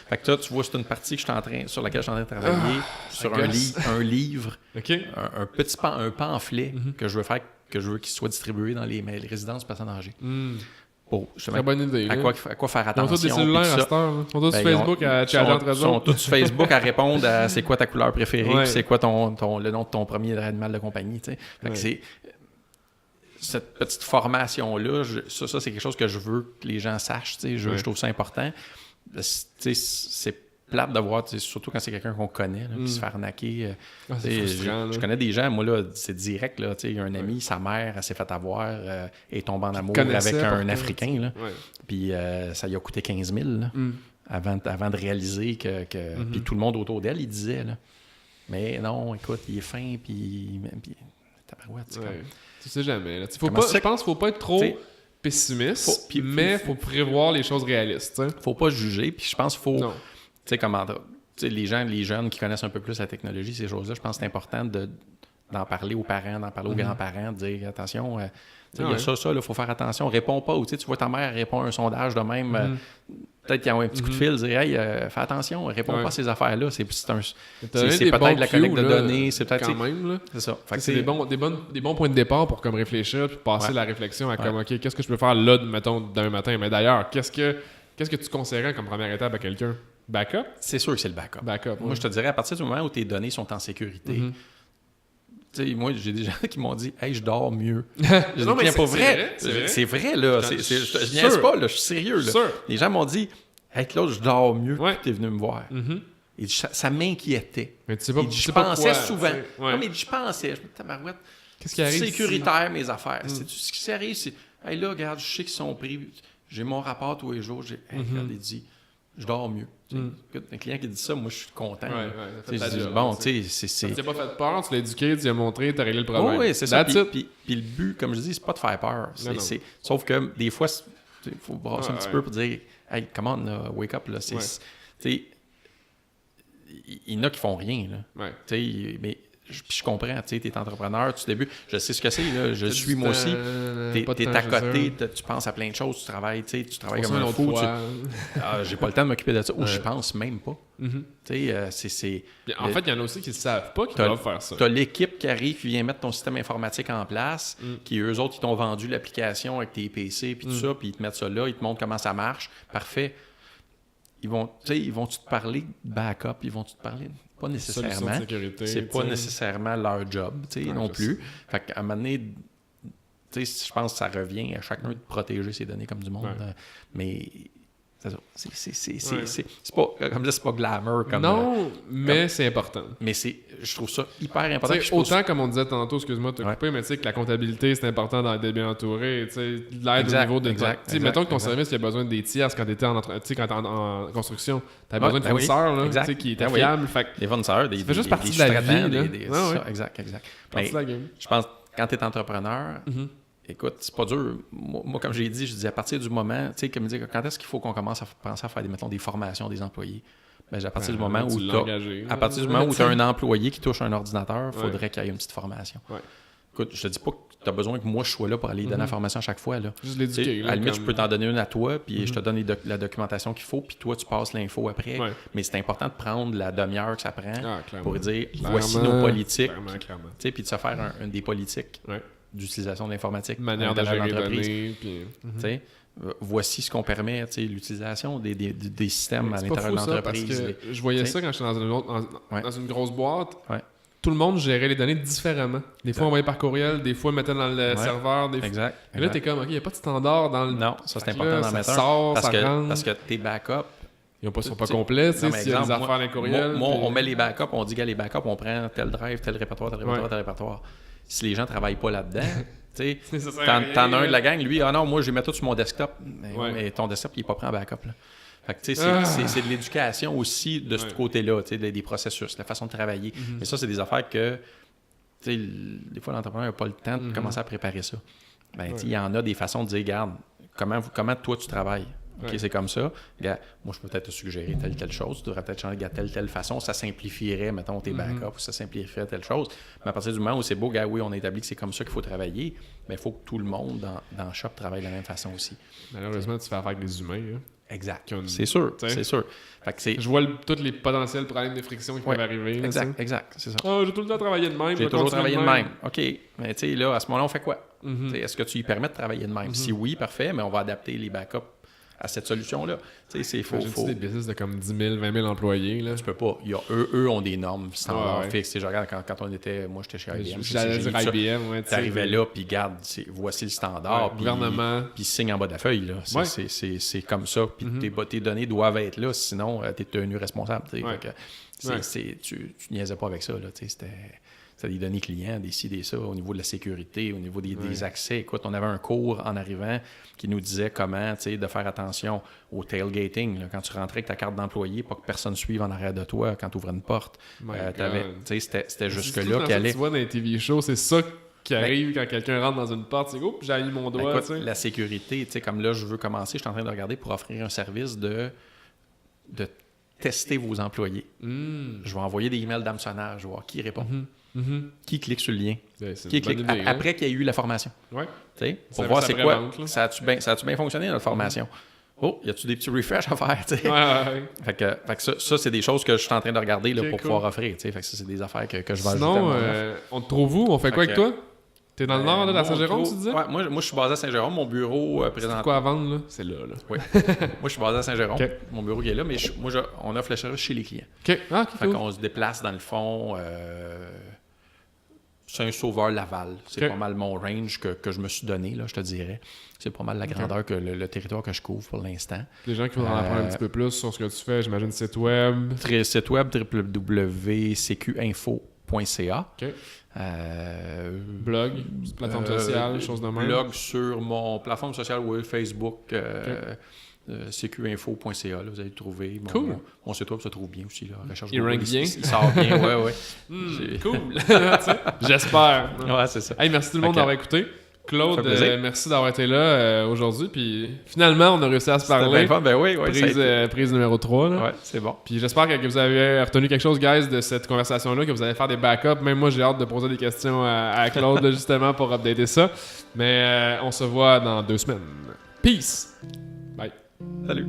Speaker 2: Fait que toi, tu vois, c'est une partie sur laquelle je suis en train de travailler, sur un livre, un pamphlet que je veux qu'il soit distribué dans les résidences de personnes âgées.
Speaker 1: Très bonne idée.
Speaker 2: À quoi faire attention.
Speaker 1: Ils ont tous des cellulaires à cette heure. Ils sont tous sur Facebook à challenger entre eux.
Speaker 2: Ils sont tous sur Facebook à répondre à c'est quoi ta couleur préférée, c'est quoi le nom de ton premier animal de compagnie. Fait que c'est... Cette petite formation-là, ça c'est quelque chose que je veux que les gens sachent. Je trouve ça important. C'est plate de voir, surtout quand c'est quelqu'un qu'on connaît, puis se faire arnaquer. Je connais des gens, moi, là, c'est direct. Là, il y a un ami, sa mère, elle s'est fait avoir, et tombe en amour avec un Africain. Là, puis ça lui a coûté 15 000 là, avant de réaliser que puis tout le monde autour d'elle, il disait. Là, mais non, écoute, il est fin, puis tabarouette.
Speaker 1: Tu sais jamais. Je pense qu'il ne faut pas être trop pessimiste, mais il faut prévoir les choses réalistes.
Speaker 2: Faut pas juger, puis je pense qu'il faut... Tu sais, les jeunes qui connaissent un peu plus la technologie, ces choses-là, je pense que c'est important d'en parler aux parents, d'en parler aux grands-parents, de dire attention, il y a ça, il faut faire attention, réponds pas. Ou tu vois ta mère répond à un sondage de même, peut-être qu'il y a un petit coup de fil, dire hey, fais attention, réponds pas à ces affaires-là. C'est peut-être de la collecte de données, c'est peut-être.
Speaker 1: Quand même, là.
Speaker 2: C'est ça.
Speaker 1: C'est des bons points de départ pour comme réfléchir puis passer la réflexion à comme OK, qu'est-ce que je peux faire là, mettons, d'un matin. Mais d'ailleurs, qu'est-ce que tu conseillerais comme première étape à quelqu'un? Backup?
Speaker 2: C'est sûr que c'est le backup. Moi, je te dirais, à partir du moment où tes données sont en sécurité, tu sais, moi, j'ai des gens qui m'ont dit « Hey, je dors mieux. »
Speaker 1: Non, mais c'est vrai.
Speaker 2: C'est vrai, là. Je niaise pas, là. Je suis sérieux, là. Les gens m'ont dit « Hey, Claude, je dors mieux depuis que tu es venu me voir. » Et ça m'inquiétait.
Speaker 1: Mais tu sais pas,
Speaker 2: je pensais souvent. Non, mais je pensais. Je me disais, tabarouette,
Speaker 1: qu'est-ce qui arrive?
Speaker 2: Sécuritaire, mes affaires. Ce qui arrive, c'est hey, là, regarde, je sais qu'ils sont pris. J'ai mon rapport tous les jours. Regarde, il dit je dors mieux. Un client qui dit ça, moi, je suis content.
Speaker 1: Je dis,
Speaker 2: bon, tu sais,
Speaker 1: ça t'a pas fait peur, tu l'as éduqué, tu lui as montré, tu as réglé le problème.
Speaker 2: Oui, c'est ça. Puis le but, comme je dis, c'est pas de faire peur. Sauf que des fois, il faut brasser un petit peu pour dire hey, come on, wake up. Là. Il y en a qui font rien. Là. Mais je comprends, tu es entrepreneur, tu débutes, je sais ce que c'est, là, je suis moi aussi. Tu es à côté, tu penses à plein de choses, tu travailles comme un fou. J'ai pas le temps de m'occuper de ça, ou je pense même pas.
Speaker 1: En fait, il y en a aussi qui ne savent pas qu'ils doivent faire ça.
Speaker 2: Tu as l'équipe qui arrive, qui vient mettre ton système informatique en place, qui eux autres, ils t'ont vendu l'application avec tes PC, puis tout ça, puis ils te mettent ça là, ils te montrent comment ça marche. Parfait. Ils vont-tu te parler de backup, ils vont-tu te parler... Pas nécessairement. C'est pas nécessairement leur job, non plus. Fait qu'à un moment donné, je pense que ça revient à chacun de protéger ses données comme du monde. Mais c'est ça. C'est pas, comme ça, c'est pas glamour.
Speaker 1: Mais c'est important.
Speaker 2: Mais je trouve ça hyper important.
Speaker 1: Autant, comme on disait tantôt, excuse-moi de te couper, mais tu sais que la comptabilité, c'est important d'être bien entouré. L'aide au niveau de... Mettons que ton service, il a besoin des tierces quand tu étais en construction. Tu as besoin de fournisseurs qui étaient fiables.
Speaker 2: Des fournisseurs, des
Speaker 1: juste partie de la vie.
Speaker 2: Exact. Je pense que quand tu es entrepreneur... Écoute, c'est pas dur. Moi, comme j'ai dit, je dis à partir du moment, tu sais, comme dire, quand est-ce qu'il faut qu'on commence à penser à faire des formations des employés? Ben, à partir du moment où tu as un employé qui touche un ordinateur, il faudrait qu'il y ait une petite formation. Écoute, je te dis pas que tu as besoin que moi je sois là pour aller donner la formation à chaque fois. Là.
Speaker 1: Juste l'éduquer.
Speaker 2: À la limite, je peux t'en donner une à toi, puis je te donne la documentation qu'il faut, puis toi, tu passes l'info après. Mais c'est important de prendre la demi-heure que ça prend pour dire voici nos politiques. Puis de se faire des politiques. D'utilisation de l'informatique.
Speaker 1: Manière de gérer l'entreprise.
Speaker 2: Voici ce qu'on permet, l'utilisation des systèmes à l'intérieur de l'entreprise.
Speaker 1: Parce que je voyais ça quand j'étais dans une grosse boîte. Tout le monde gérait les données différemment. Des fois, on envoyait par courriel, des fois, on mettait dans le serveur.
Speaker 2: Exact.
Speaker 1: Et là, t'es comme, OK, il n'y a pas de standard dans le...
Speaker 2: Non, ça, c'est important d'en mettre
Speaker 1: un.
Speaker 2: Parce que tes backups...
Speaker 1: Ils ne sont pas complets, s'il y a des affaires dans les courriels.
Speaker 2: Moi, on met les backups, on dit que les backups, on prend tel drive, tel répertoire, tel répertoire. Si les gens ne travaillent pas là-dedans, t'en as un de la gang, lui, non, moi, je mets tout sur mon desktop. Mais ton desktop, il n'est pas pris en backup. Là. Fait que, c'est de l'éducation aussi de ce côté-là, des processus, la façon de travailler. Mais ça, c'est des affaires que, des fois, l'entrepreneur n'a pas le temps de commencer à préparer ça. Ben, il y en a des façons de dire, regarde, comment toi tu travailles? OK, c'est comme ça. Regarde, moi, je peux peut-être te suggérer telle chose. Tu devrais peut-être changer de telle façon. Ça simplifierait, mettons, tes backups, ou ça simplifierait telle chose. Mais à partir du moment où c'est beau, regarde, oui, on a établi que c'est comme ça qu'il faut travailler, mais il faut que tout le monde dans le shop travaille de la même façon aussi.
Speaker 1: Malheureusement, tu fais affaire avec des humains. Hein.
Speaker 2: Exact. C'est sûr. Fait que
Speaker 1: je vois tous les potentiels problèmes de friction qui peuvent arriver.
Speaker 2: Exact. C'est ça.
Speaker 1: J'ai tout le temps travaillé de même.
Speaker 2: J'ai toujours travaillé de même. OK. Mais tu sais, là, à ce moment-là, on fait quoi? Est-ce que tu lui permets de travailler de même? Si oui, parfait, mais on va adapter les backups à cette solution-là. Tu sais, c'est faux.
Speaker 1: J'ai des business de comme 10 000, 20 000 employés. Là.
Speaker 2: Tu peux pas. Eux ont des normes standards fixes. Je regarde quand on était... Moi, j'étais chez IBM.
Speaker 1: J'allais dire IBM,
Speaker 2: tu arrivais là, puis garde, voici le standard.
Speaker 1: Gouvernement.
Speaker 2: Puis signe en bas de la feuille. Là. C'est comme ça. Puis tes données doivent être là, sinon, tu es tenu responsable. Tu niaisais pas avec ça. Là, c'était des données clients, des ci, des ça, au niveau de la sécurité, au niveau des accès. Écoute, on avait un cours en arrivant qui nous disait comment de faire attention au tailgating. Là, quand tu rentrais avec ta carte d'employé, pas que personne suive en arrière de toi quand tu ouvrais une porte. C'était jusque-là qu'elle allait.
Speaker 1: Tu vois dans les TV shows, c'est ça qui arrive quand quelqu'un rentre dans une porte. C'est « j'ai mis mon doigt. »
Speaker 2: Écoute, la sécurité, comme là, je veux commencer, je suis en train de regarder pour offrir un service de tester vos employés. Je vais envoyer des emails d'hameçonnage, voir qui répond. Qui clique sur le lien? Qui clique après qu'il y ait eu la formation? Pour voir c'est quoi. Ça a-tu bien fonctionné, notre formation? Oh, y a-tu des petits refresh à faire? Fait que ça, c'est des choses que je suis en train de regarder là, pour pouvoir offrir. Fait que ça, c'est des affaires que je vais ajouter.
Speaker 1: Sinon, on te trouve où? On fait quoi avec toi? T'es dans le nord de la Saint-Jérôme, tu disais?
Speaker 2: Ouais, moi, je suis basé à Saint-Jérôme. Mon bureau présentement.
Speaker 1: C'est quoi à vendre, là? C'est là.
Speaker 2: Oui. Moi, je suis basé à Saint-Jérôme. Mon bureau qui est là, mais on offre le service chez les clients.
Speaker 1: OK.
Speaker 2: Fait qu'on se déplace dans le fond. Saint-Sauveur-Laval. C'est pas mal mon range que je me suis donné, là, je te dirais. C'est pas mal la grandeur que le territoire que je couvre pour l'instant.
Speaker 1: Les gens qui veulent en apprendre un petit peu plus sur ce que tu fais, j'imagine site web.
Speaker 2: Site web www.cqinfo.ca.
Speaker 1: OK. Blog, plateforme sociale, choses de même.
Speaker 2: Blog sur mon plateforme sociale, oui, Facebook, cqinfo.ca, là, vous allez le trouver. Mon site web se trouve bien aussi. Là.
Speaker 1: Il rank bien.
Speaker 2: Il sort bien, oui.
Speaker 1: Cool. J'espère.
Speaker 2: Ouais, c'est ça.
Speaker 1: Hey, merci tout le monde d'avoir écouté. Claude, merci d'avoir été là aujourd'hui. Puis finalement, on a réussi à se parler.
Speaker 2: Ben oui,
Speaker 1: prise numéro 3. Là.
Speaker 2: Ouais, c'est bon.
Speaker 1: Puis j'espère que vous avez retenu quelque chose, guys, de cette conversation-là, que vous allez faire des backups. Même moi, j'ai hâte de poser des questions à Claude, là, justement, pour updater ça. Mais on se voit dans 2 semaines. Peace! Bye!
Speaker 2: Salut!